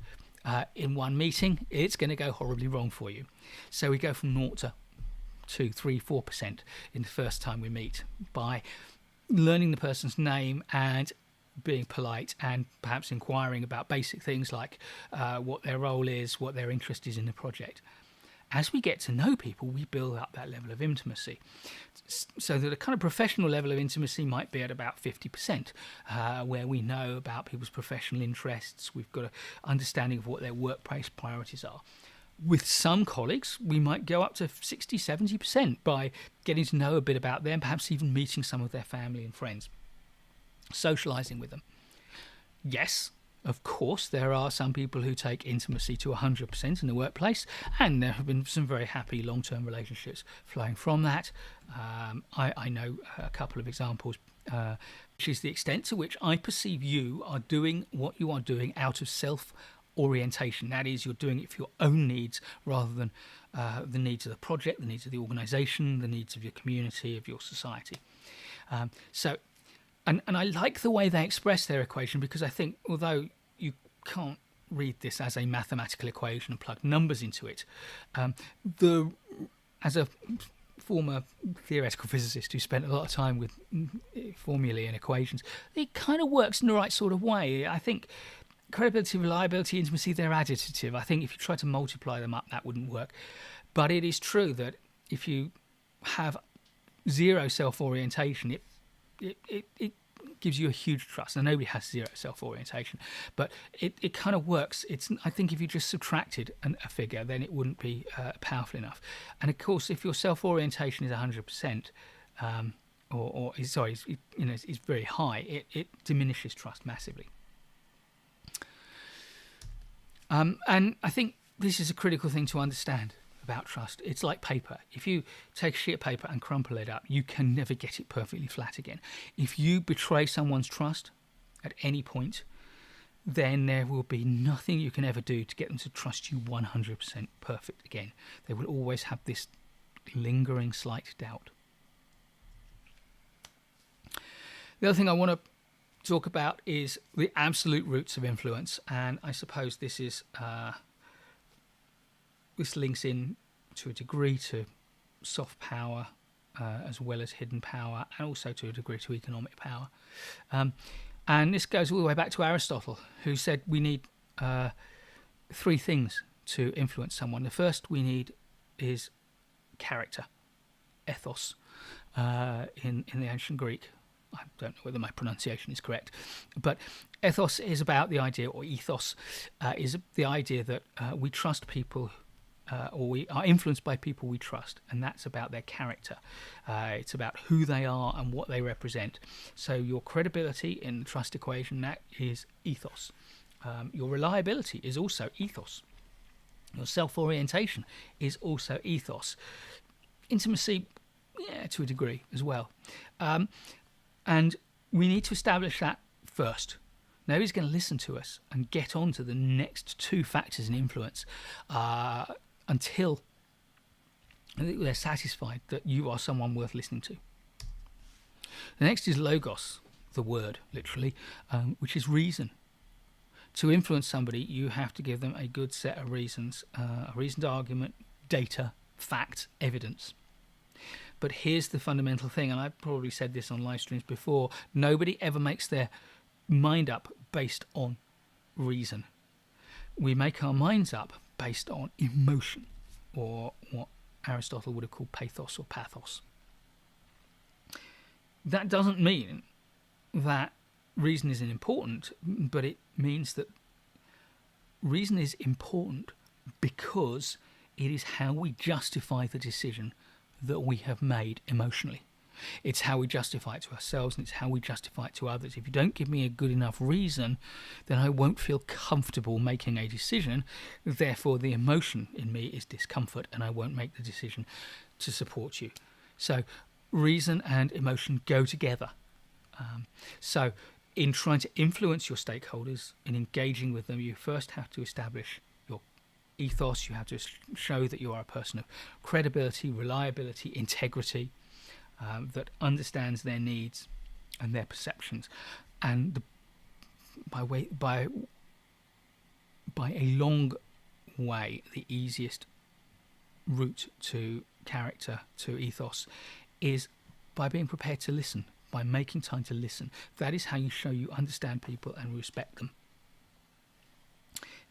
in one meeting, it's going to go horribly wrong for you. So we go from 0 to 2, 3, 4% in the first time we meet by learning the person's name and being polite and perhaps inquiring about basic things like what their role is, what their interest is in the project. As we get to know people, we build up that level of intimacy. So that a kind of professional level of intimacy might be at about 50%, where we know about people's professional interests. We've got an understanding of what their workplace priorities are. With some colleagues, we might go up to 60, 70% by getting to know a bit about them, perhaps even meeting some of their family and friends, socializing with them. Yes, of course, there are some people who take intimacy to 100% in the workplace, and there have been some very happy long-term relationships flowing from that. I know a couple of examples, which is the extent to which I perceive you are doing what you are doing out of self-orientation. That is, you're doing it for your own needs rather than the needs of the project, the needs of the organisation, the needs of your community, of your society. And I like the way they express their equation, because I think although you can't read this as a mathematical equation and plug numbers into it, as a former theoretical physicist who spent a lot of time with formulae and equations, it kind of works in the right sort of way. I think credibility, reliability, intimacy, they're additive. I think if you try to multiply them up, that wouldn't work. But it is true that if you have zero self-orientation, it gives you a huge trust. And nobody has zero self-orientation, but it kind of works. I think if you just subtracted a figure, then it wouldn't be powerful enough. And of course, if your self-orientation is 100%, is very high, it diminishes trust massively. And I think this is a critical thing to understand about trust. It's like paper. If you take a sheet of paper and crumple it up, you can never get it perfectly flat again. If you betray someone's trust at any point, then there will be nothing you can ever do to get them to trust you 100% perfect again. They will always have this lingering slight doubt. The other thing I want to talk about is the absolute roots of influence, and I suppose this is this links in to a degree to soft power as well as hidden power, and also to a degree to economic power. And this goes all the way back to Aristotle, who said we need 3 things to influence someone. The first we need is character, ethos, in the ancient Greek. I don't know whether my pronunciation is correct, but ethos is about the idea, or ethos is the idea that we trust people, or we are influenced by people we trust, and that's about their character. It's about who they are and what they represent. So your credibility in the trust equation, that is ethos. Your reliability is also ethos. Your self-orientation is also ethos. Intimacy, yeah, to a degree as well. And we need to establish that first. Nobody's going to listen to us and get on to the next 2 factors in influence until they're satisfied that you are someone worth listening to. The next is logos, the word, literally, which is reason. To influence somebody, you have to give them a good set of reasons, a reasoned argument, data, fact, evidence. But here's the fundamental thing, and I've probably said this on live streams before: nobody ever makes their mind up based on reason. We make our minds up based on emotion, or what Aristotle would have called pathos or pathos. That doesn't mean that reason isn't important, but it means that reason is important because it is how we justify the decision that we have made emotionally. It's how we justify it to ourselves, and it's how we justify it to others. If you don't give me a good enough reason, then I won't feel comfortable making a decision. Therefore, the emotion in me is discomfort, and I won't make the decision to support you. So reason and emotion go together. So in trying to influence your stakeholders, in engaging with them, you first have to establish your ethos. You have to show that you are a person of credibility, reliability, integrity, that understands their needs and their perceptions. And by a long way, the easiest route to character, to ethos, is by being prepared to listen, by making time to listen. That is how you show you understand people and respect them.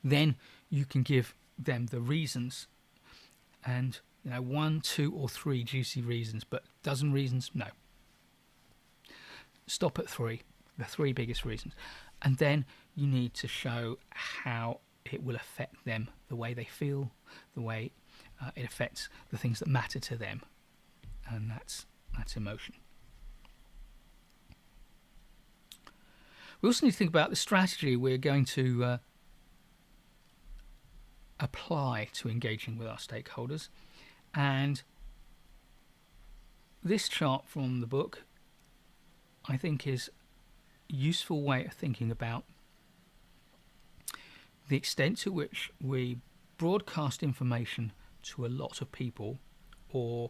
Then you can give them the reasons, and 1, 2, or 3 juicy reasons, but dozen reasons, no. Stop at 3, the 3 biggest reasons. And then you need to show how it will affect them, the way they feel, the way it affects the things that matter to them. And that's emotion. We also need to think about the strategy we're going to apply to engaging with our stakeholders. And this chart from the book, I think, is a useful way of thinking about the extent to which we broadcast information to a lot of people, or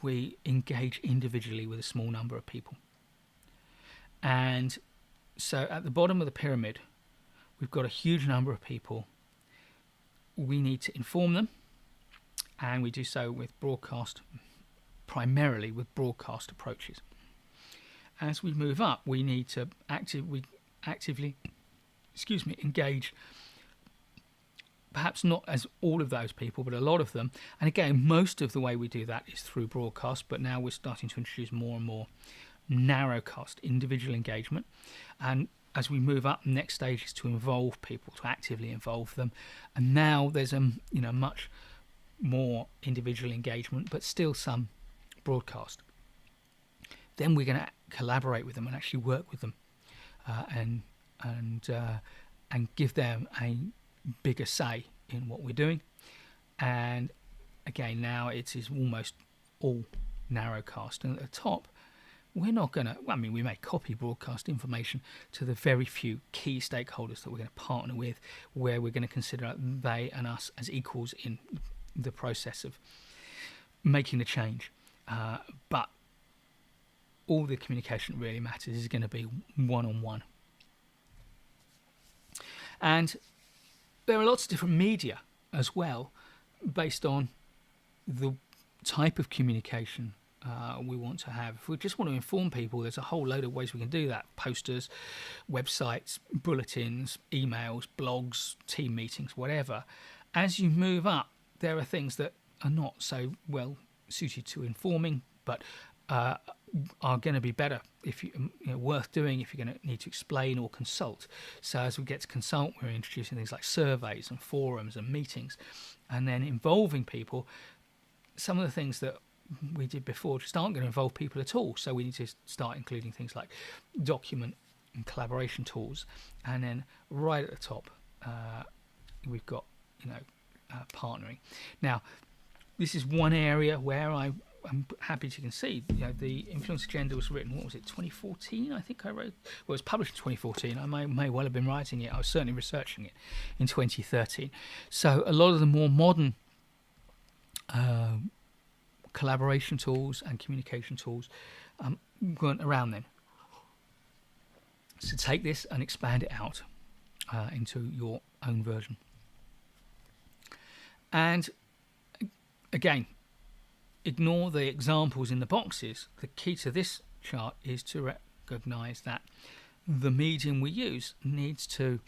we engage individually with a small number of people. And so at the bottom of the pyramid, we've got a huge number of people. We need to inform them, and we do so with primarily with broadcast approaches. As we move up, we need to actively engage, perhaps not as all of those people, but a lot of them. And again, most of the way we do that is through broadcast, but now we're starting to introduce more and more narrowcast individual engagement. And as we move up, the next stage is to involve people, to actively involve them. And now there's much more individual engagement, but still some broadcast. Then we're going to collaborate with them and actually work with them, and give them a bigger say in what we're doing. And again, now it is almost all narrowcast. And at the top, we're not going to, we may copy broadcast information to the very few key stakeholders that we're going to partner with, where we're going to consider they and us as equals in the process of making the change. But all the communication that really matters is going to be one-on-one. And there are lots of different media as well, based on the type of communication we want to have. If we just want to inform people, there's a whole load of ways we can do that. Posters, websites, bulletins, emails, blogs, team meetings, whatever. As you move up, there are things that are not so well suited to informing, but are going to be better if worth doing if you're going to need to explain or consult. So as we get to consult, we're introducing things like surveys and forums and meetings, and then involving people. Some of the things that we did before just aren't going to involve people at all, so we need to start including things like document and collaboration tools. And then right at the top, we've got partnering. Now, this is one area where I'm happy to concede. The influence agenda was written, 2014? I think I wrote. Well, it was published in 2014. I may well have been writing it. I was certainly researching it in 2013. So a lot of the more modern collaboration tools and communication tools weren't around then. So take this and expand it out into your own version. And again, ignore the examples in the boxes, the key to this chart is to recognize that the medium we use needs to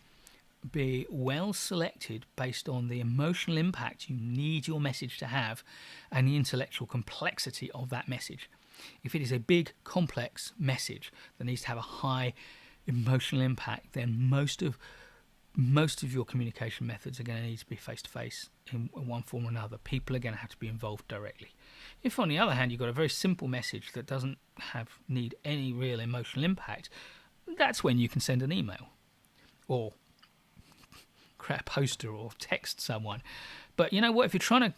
be well selected based on the emotional impact you need your message to have and the intellectual complexity of that message. If it is a big, complex message that needs to have a high emotional impact, then most of your communication methods are going to need to be face-to-face in one form or another. People are going to have to be involved directly. If, on the other hand, you've got a very simple message that doesn't need any real emotional impact, that's when you can send an email or create a poster or text someone. But you know what? If you're trying to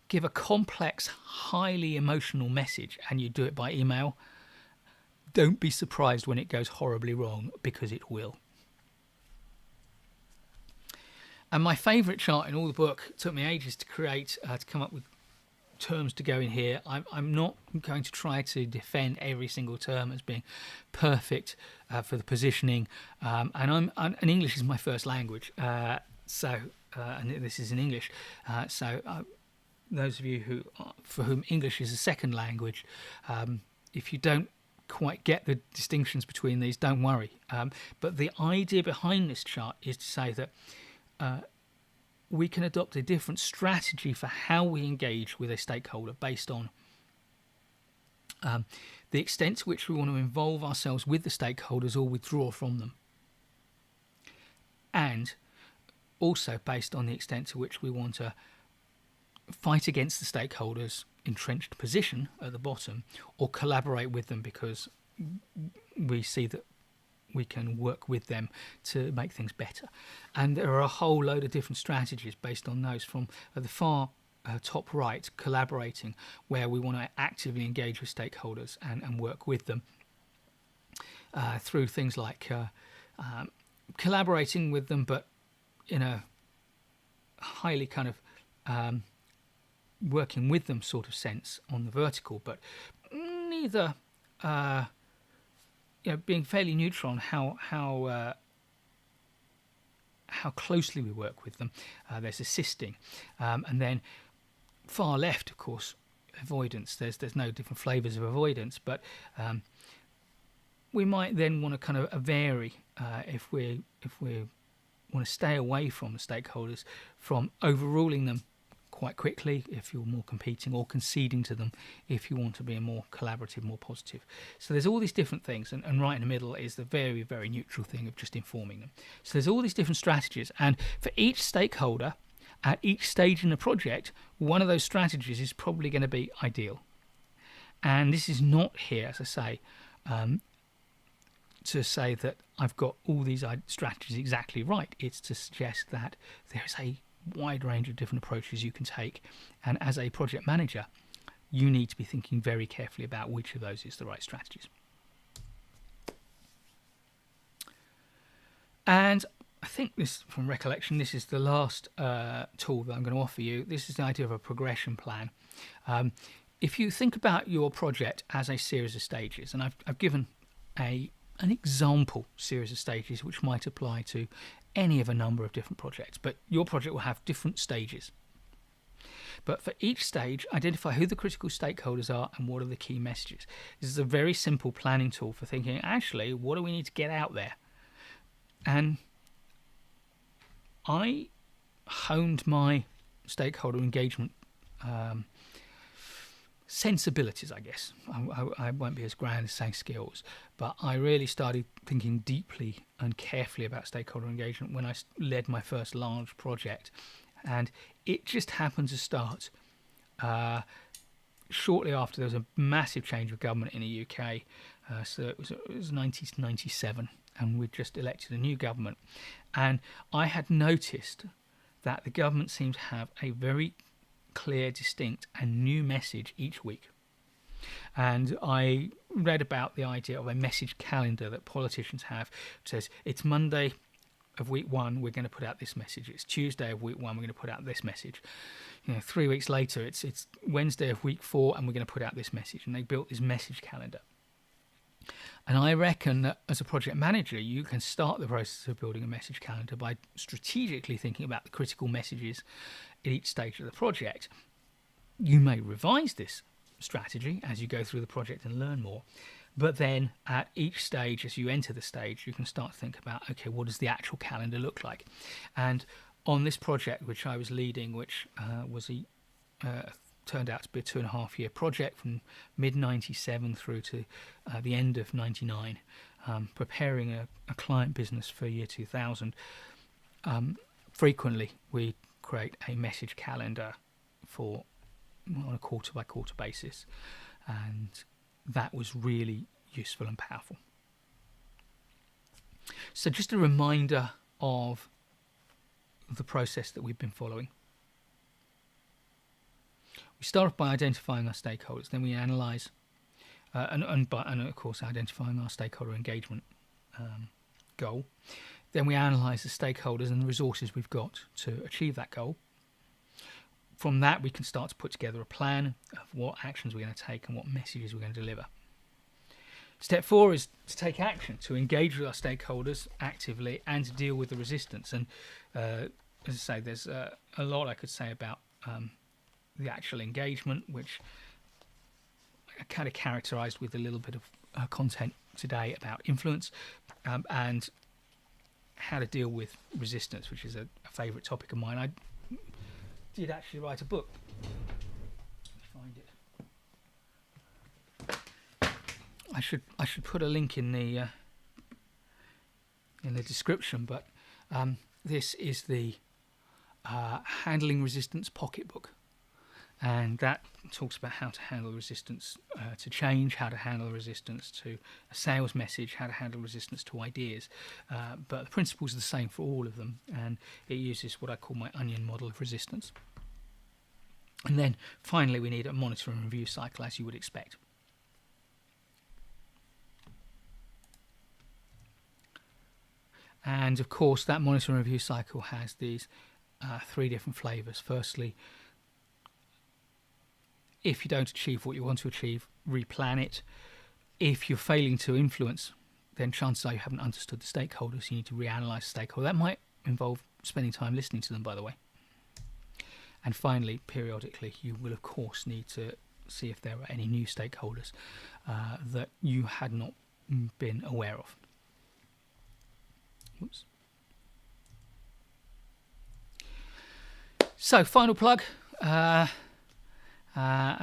give a complex, highly emotional message and you do it by email, don't be surprised when it goes horribly wrong, because it will. And my favourite chart in all the book, it took me ages to create, to come up with terms to go in here. I'm not going to try to defend every single term as being perfect for the positioning, and English is my first language, and this is in English, so those of you for whom English is a second language, if you don't quite get the distinctions between these, don't worry, but the idea behind this chart is to say that we can adopt a different strategy for how we engage with a stakeholder based on the extent to which we want to involve ourselves with the stakeholders or withdraw from them, and also based on the extent to which we want to fight against the stakeholders' entrenched position at the bottom or collaborate with them because we see that we can work with them to make things better. And there are a whole load of different strategies based on those, from at the far top right, collaborating, where we want to actively engage with stakeholders and work with them through things like collaborating with them, but in a highly kind of working with them sort of sense on the vertical, but neither being fairly neutral on how closely we work with them. There's assisting, and then far left, of course, avoidance. There's no different flavours of avoidance, but we might then want to kind of vary if we want to stay away from the stakeholders, from overruling them quite quickly if you're more competing, or conceding to them if you want to be more collaborative, more positive. So there's all these different things, and right in the middle is the very, very neutral thing of just informing them. So there's all these different strategies, and for each stakeholder at each stage in the project, one of those strategies is probably going to be ideal. And this is not here, as I say, to say that I've got all these strategies exactly right. It's to suggest that there is a wide range of different approaches you can take, and as a project manager you need to be thinking very carefully about which of those is the right strategies. And I think this, from recollection, this is the last tool that I'm going to offer you. This is the idea of a progression plan. If you think about your project as a series of stages, and I've given an example series of stages which might apply to any of a number of different projects, but your project will have different stages. But for each stage, identify who the critical stakeholders are and what are the key messages. This is a very simple planning tool for thinking, actually, what do we need to get out there? And I honed my stakeholder engagement sensibilities, I guess. I won't be as grand as saying skills, but I really started thinking deeply and carefully about stakeholder engagement when I led my first large project, and it just happened to start shortly after there was a massive change of government in the UK. So it was 1997, and we'd just elected a new government, and I had noticed that the government seemed to have a very clear, distinct and new message each week. And I read about the idea of a message calendar that politicians have. It says it's Monday of week 1, we're going to put out this message. It's Tuesday of week 1, we're going to put out this message. 3 weeks later, it's Wednesday of week 4, and we're going to put out this message. And they built this message calendar. And I reckon that as a project manager, you can start the process of building a message calendar by strategically thinking about the critical messages at each stage of the project. You may revise this strategy as you go through the project and learn more. But then at each stage, as you enter the stage, you can start to think about, okay, what does the actual calendar look like? And on this project, which I was leading, which turned out to be a 2.5-year project from mid-97 through to the end of 99, preparing a client business for year 2000, frequently we create a message calendar on a quarter-by-quarter basis, and that was really useful and powerful. So just a reminder of the process that we've been following. We start off by identifying our stakeholders, then we analyse, and of course identifying our stakeholder engagement goal. Then we analyse the stakeholders and the resources we've got to achieve that goal. From that, we can start to put together a plan of what actions we're going to take and what messages we're going to deliver. Step 4 is to take action, to engage with our stakeholders actively and to deal with the resistance. And as I say, there's a lot I could say about the actual engagement, which I kind of characterised with a little bit of content today about influence and how to deal with resistance, which is a favourite topic of mine. I did actually write a book. Let me find it. I should put a link in the description, but this is the Handling Resistance Pocketbook, and that talks about how to handle resistance to change, how to handle resistance to a sales message, how to handle resistance to ideas, but the principles are the same for all of them, and it uses what I call my onion model of resistance. And then finally we need a monitor and review cycle, as you would expect. And of course that monitor and review cycle has these 3 different flavours. Firstly, if you don't achieve what you want to achieve, replan it. If you're failing to influence, then chances are you haven't understood the stakeholders. You need to reanalyze the stakeholder. That might involve spending time listening to them, by the way. And finally, periodically, you will of course need to see if there are any new stakeholders that you had not been aware of. Oops. So, final plug. And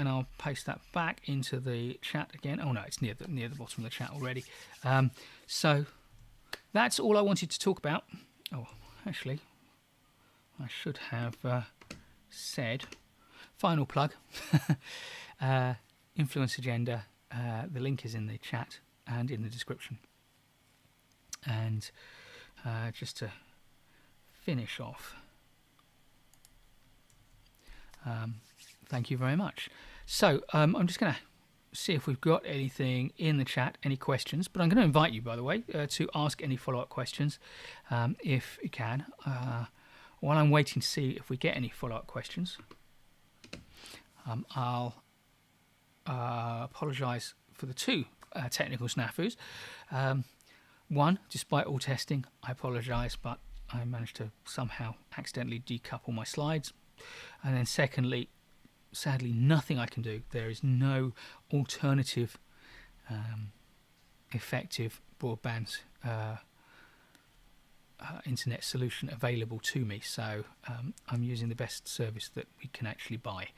I'll paste that back into the chat again. Oh no, it's near the bottom of the chat already. So that's all I wanted to talk about. Oh, actually, I should have said final plug. Influence agenda. The link is in the chat and in the description. And just to finish off. Thank you very much. So I'm just going to see if we've got anything in the chat, any questions, but I'm going to invite you, by the way, to ask any follow-up questions if you can. While I'm waiting to see if we get any follow-up questions, I'll apologise for the 2 technical snafus. One, despite all testing, I apologise, but I managed to somehow accidentally decouple my slides. And then secondly, sadly, nothing I can do. There is no alternative effective broadband internet solution available to me. So I'm using the best service that we can actually buy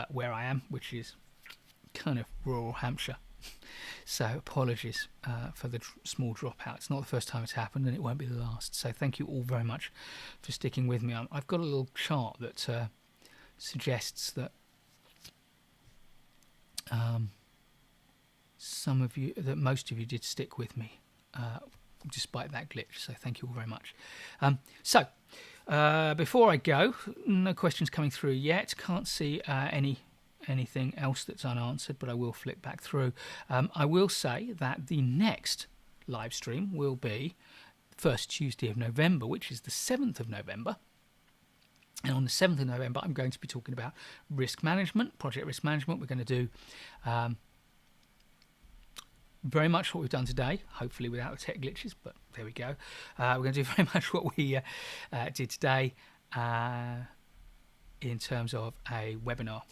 where I am, which is kind of rural Hampshire. So apologies for the small dropout. It's not the first time it's happened, and it won't be the last. So thank you all very much for sticking with me. I've got a little chart that suggests that most of you did stick with me despite that glitch. So thank you all very much. So before I go, no questions coming through yet. Can't see anything else that's unanswered, but I will flick back through. I will say that the next live stream will be first Tuesday of November, which is the 7th of November. And on the 7th of November, I'm going to be talking about risk management, project risk management. We're going to do very much what we've done today, hopefully without the tech glitches, but there we go. We're going to do very much what we did today in terms of a webinar.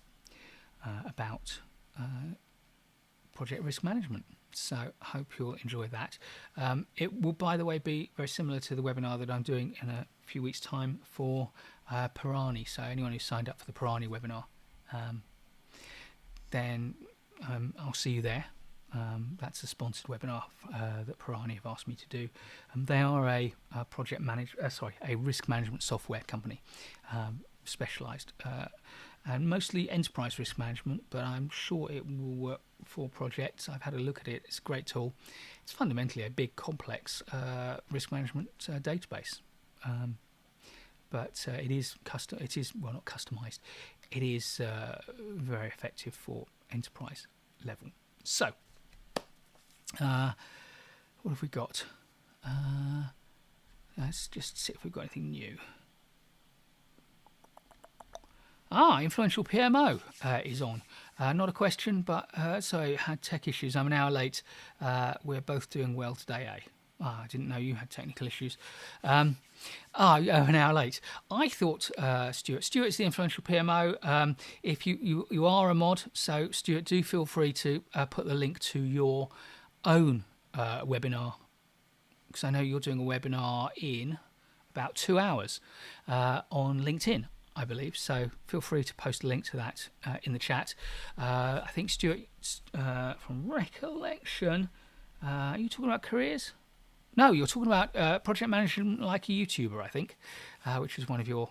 about project risk management. So I hope you'll enjoy that. It will, by the way, be very similar to the webinar that I'm doing in a few weeks' time for Pirani. So anyone who's signed up for the Pirani webinar, then I'll see you there. That's a sponsored webinar that Pirani have asked me to do. They are a risk management software company, specialised, and mostly enterprise risk management. But I'm sure it will work for projects. I've had a look at it. It's a great tool. It's fundamentally a big, complex risk management database, but it is not customized. It is very effective for enterprise level. So, what have we got? Let's just see if we've got anything new. Influential PMO is on. Not a question, but so had tech issues. I'm an hour late. We're both doing well today, eh? I didn't know you had technical issues. An hour late. I thought Stuart's the influential PMO. If you are a mod, so Stuart, do feel free to put the link to your own webinar, because I know you're doing a webinar in about 2 hours on LinkedIn, I believe. So feel free to post a link to that in the chat. I think Stuart, from recollection, are you talking about careers? No, you're talking about project management like a YouTuber, I think, which is one of your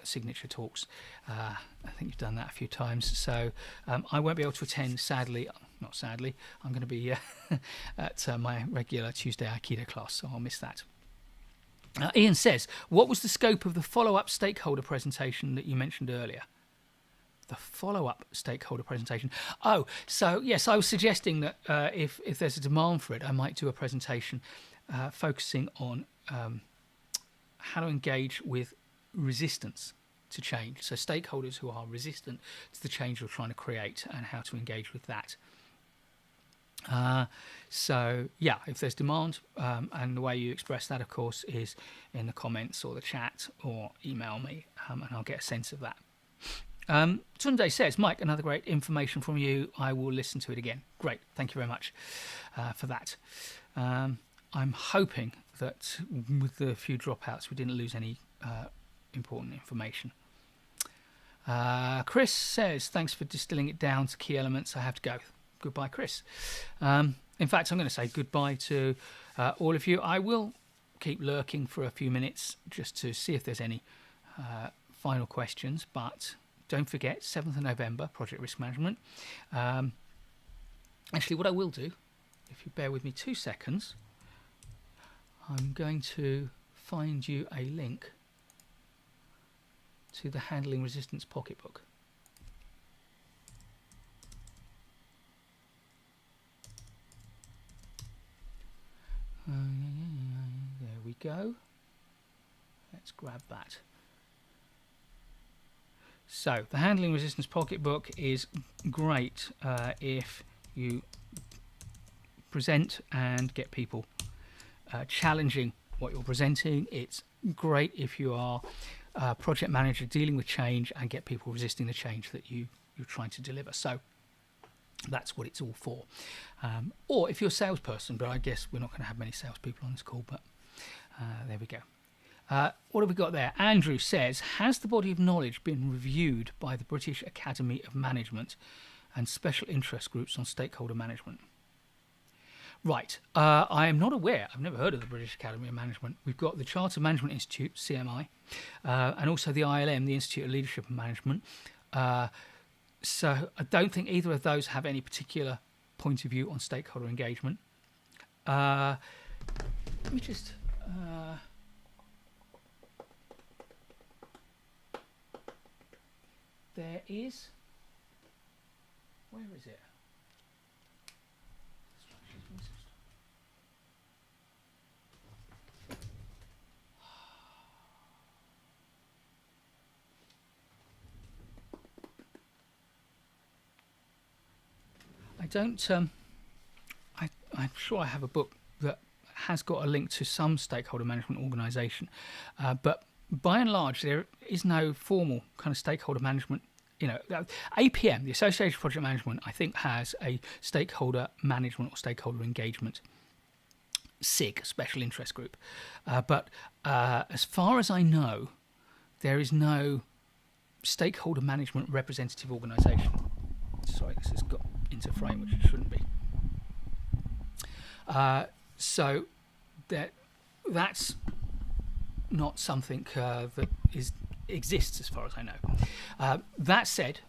signature talks. I think you've done that a few times. So I won't be able to attend, sadly. Not sadly. I'm going to be at my regular Tuesday Aikido class, so I'll miss that. Ian says, what was the scope of the follow-up stakeholder presentation that you mentioned earlier? The follow-up stakeholder presentation. Oh, so yes, I was suggesting that if there's a demand for it, I might do a presentation focusing on how to engage with resistance to change. So stakeholders who are resistant to the change we're trying to create, and how to engage with that. So yeah, if there's demand, and the way you express that, of course, is in the comments or the chat, or email me, and I'll get a sense of that. Tunde says, Mike, another great information from you. I will listen to it again. Great, thank you very much for that. I'm hoping that with the few dropouts we didn't lose any important information. Chris says, thanks for distilling it down to key elements. I have to go. Goodbye, Chris. In fact, I'm going to say goodbye to all of you. I will keep lurking for a few minutes just to see if there's any final questions, but don't forget, 7th of November, Project Risk Management. Actually, what I will do, if you bear with me 2 seconds, I'm going to find you a link to the Handling Resistance Pocketbook. There we go. Let's grab that. So the Handling Resistance Pocketbook is great if you present and get people challenging what you're presenting. It's great if you are a project manager dealing with change and get people resisting the change that you're trying to deliver. So that's what it's all for. Or if you're a salesperson, but I guess we're not going to have many salespeople on this call, but there we go. What have we got there? Andrew says, has the body of knowledge been reviewed by the British Academy of Management and special interest groups on stakeholder management? Right, I am not aware. I've never heard of the British Academy of Management. We've got the Chartered Management Institute, CMI, and also the ILM, the Institute of Leadership and Management. So I don't think either of those have any particular point of view on stakeholder engagement. Let me just... there is... Where is it? I don't. I'm sure I have a book that has got a link to some stakeholder management organisation, but by and large, there is no formal kind of stakeholder management APM, the Association of Project Management, I think has a stakeholder management or stakeholder engagement SIG, special interest group. But as far as I know, there is no stakeholder management representative organisation. Sorry, this has got into frame, which it shouldn't be. So that's not something that exists as far as I know. That said,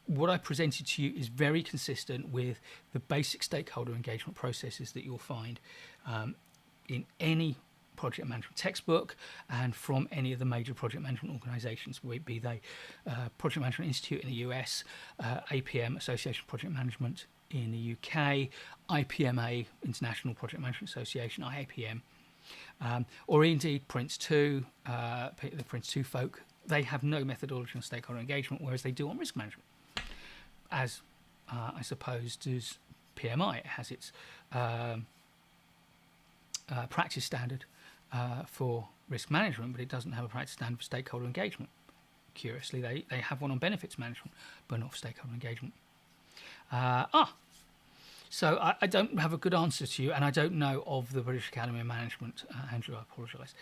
what I presented to you is very consistent with the basic stakeholder engagement processes that you'll find in any project management textbook and from any of the major project management organisations, be they Project Management Institute in the US, APM, Association of Project Management in the UK, IPMA, International Project Management Association, IAPM, or indeed Prince 2, the Prince 2 folk. They have no methodology on stakeholder engagement, whereas they do on risk management. As I suppose does PMI. It has its practice standard for risk management, but it doesn't have a practice standard for stakeholder engagement. Curiously, they have one on benefits management, but not for stakeholder engagement. So I don't have a good answer to you, and I don't know of the British Academy of Management. Andrew, I apologise.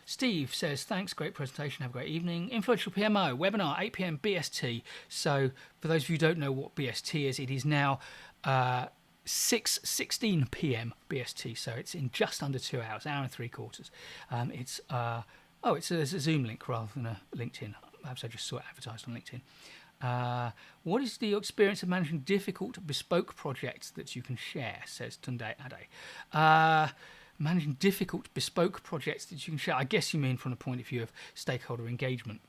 Steve says, thanks, great presentation, have a great evening. Influential PMO, webinar, 8 p.m. BST. So for those of you who don't know what BST is, it is now 6:16 p.m. BST, so it's in just under 2 hours, hour and 3/4. It's a Zoom link rather than a LinkedIn. Perhaps I just saw it advertised on LinkedIn. What is the experience of managing difficult bespoke projects that you can share, says Tunde Ade. Managing difficult bespoke projects that you can share, I guess you mean from the point of view of stakeholder engagement.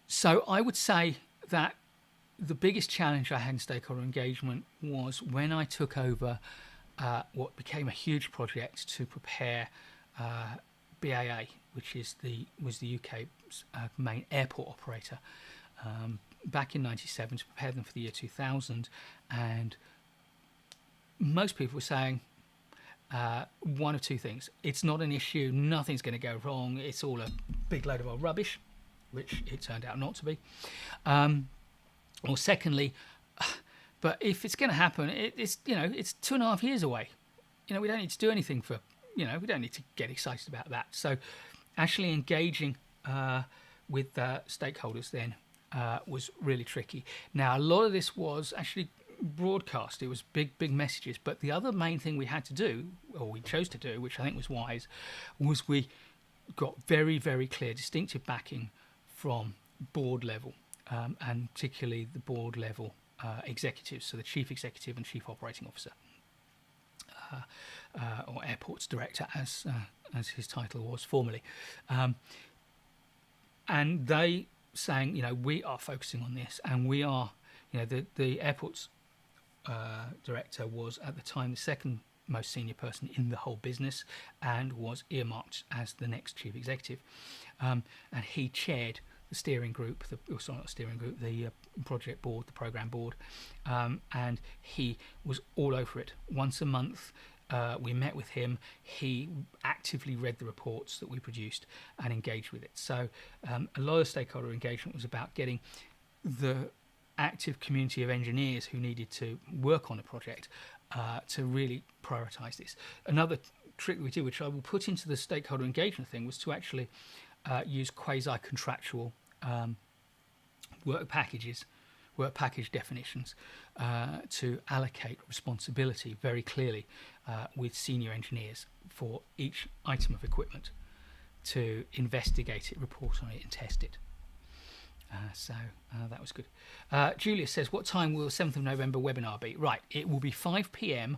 So I would say that the biggest challenge I had in stakeholder engagement was when I took over what became a huge project to prepare BAA, which was the UK's main airport operator, back in '97 to prepare them for the year 2000. And most people were saying one of two things: it's not an issue, nothing's going to go wrong, it's all a big load of old rubbish, which it turned out not to be. Or secondly, but if it's going to happen, it's 2.5 years away. We don't need to do anything for. We don't need to get excited about that. So actually engaging with stakeholders then was really tricky. Now, a lot of this was actually broadcast. It was big messages. But the other main thing we had to do, or we chose to do, which I think was wise, was we got very, very clear, distinctive backing from board level, and particularly the board level executives, so the chief executive and chief operating officer. Or airports director, as his title was formerly, and they saying, we are focusing on this, and we are, the airports director was at the time the second most senior person in the whole business, and was earmarked as the next chief executive, and he chaired the steering group, the project board, the program board, and he was all over it. Once a month, we met with him. He actively read the reports that we produced and engaged with it. So a lot of stakeholder engagement was about getting the active community of engineers who needed to work on a project to really prioritise this. Another trick we did, which I will put into the stakeholder engagement thing, was to actually use quasi-contractual work package definitions to allocate responsibility very clearly with senior engineers for each item of equipment to investigate it, report on it and test it. So that was good. Julia says, what time will the 7th of November webinar be? Right, it will be 5 p.m.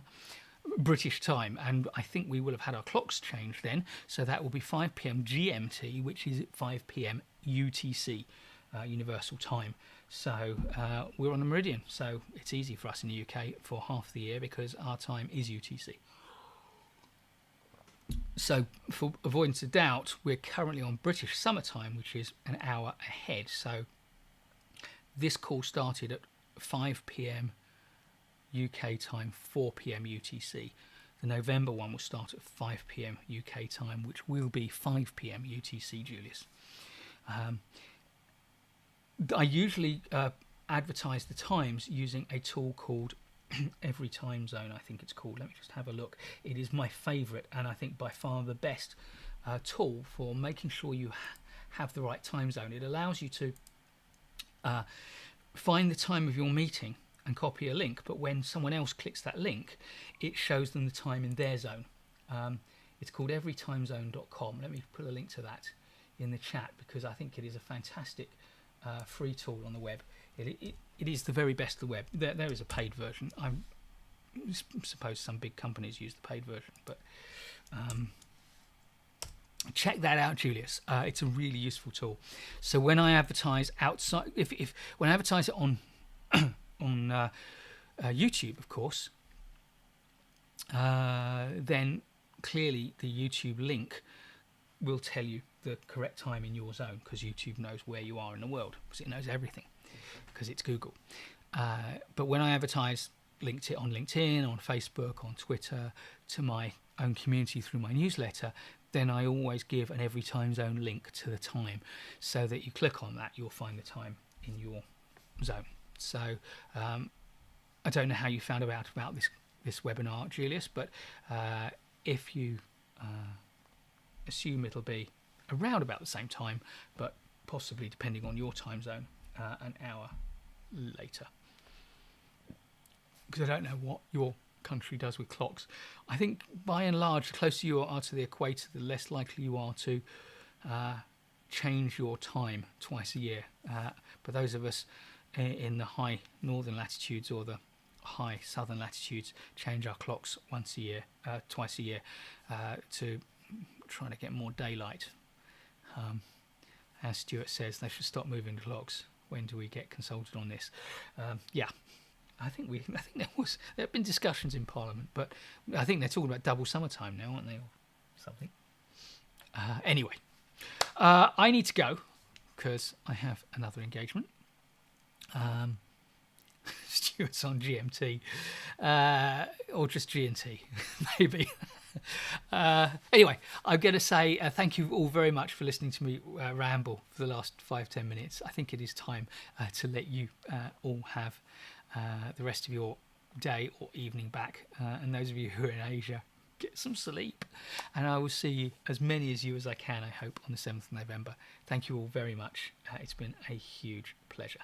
British time, and I think we will have had our clocks changed then, so that will be 5 p.m. GMT, which is 5 p.m. UTC, Universal Time. So we're on the meridian, so it's easy for us in the UK for half the year because our time is UTC. So for avoidance of doubt, we're currently on British summertime, which is an hour ahead. So this call started at 5 p.m. UK time, 4 p.m. UTC. The November one will start at 5 p.m. UK time, which will be 5 p.m. UTC, Julius. I usually advertise the times using a tool called Every Time Zone, I think it's called. Let me just have a look. It is my favourite, and I think by far the best tool for making sure you have the right time zone. It allows you to find the time of your meeting and copy a link, but when someone else clicks that link, it shows them the time in their zone. It's called everytimezone.com. Let me put a link to that in the chat, because I think it is a fantastic free tool on the web. It is the very best of the web. There is a paid version. I suppose some big companies use the paid version, but check that out, Julius. It's a really useful tool. So when I advertise outside, when I advertise it on on YouTube, of course, then clearly the YouTube link will tell you the correct time in your zone, because YouTube knows where you are in the world, because it knows everything, because it's Google. But when I advertise on LinkedIn, on Facebook, on Twitter, to my own community through my newsletter, then I always give an Every Time Zone link to the time, so that you click on that, you'll find the time in your zone. So I don't know how you found out about this webinar, Julius, but if you assume it'll be around about the same time, but possibly, depending on your time zone, an hour later, because I don't know what your country does with clocks. I think by and large, the closer you are to the equator, the less likely you are to change your time twice a year. But those of us in the high northern latitudes or the high southern latitudes change our clocks twice a year, to try to get more daylight. As Stuart says, they should stop moving the clocks. When do we get consulted on this? Yeah, I think there have been discussions in Parliament, but I think they're talking about double summertime now, aren't they, or something? Anyway, I need to go because I have another engagement. Stuart's on GMT, or just GNT, maybe. Anyway, I'm going to say thank you all very much for listening to me ramble for the last 5-10 minutes. I think it is time to let you all have the rest of your day or evening back, and those of you who are in Asia, get some sleep, and I will see you, as many as you as I can, I hope, on the 7th of November. Thank you all very much. It's been a huge pleasure.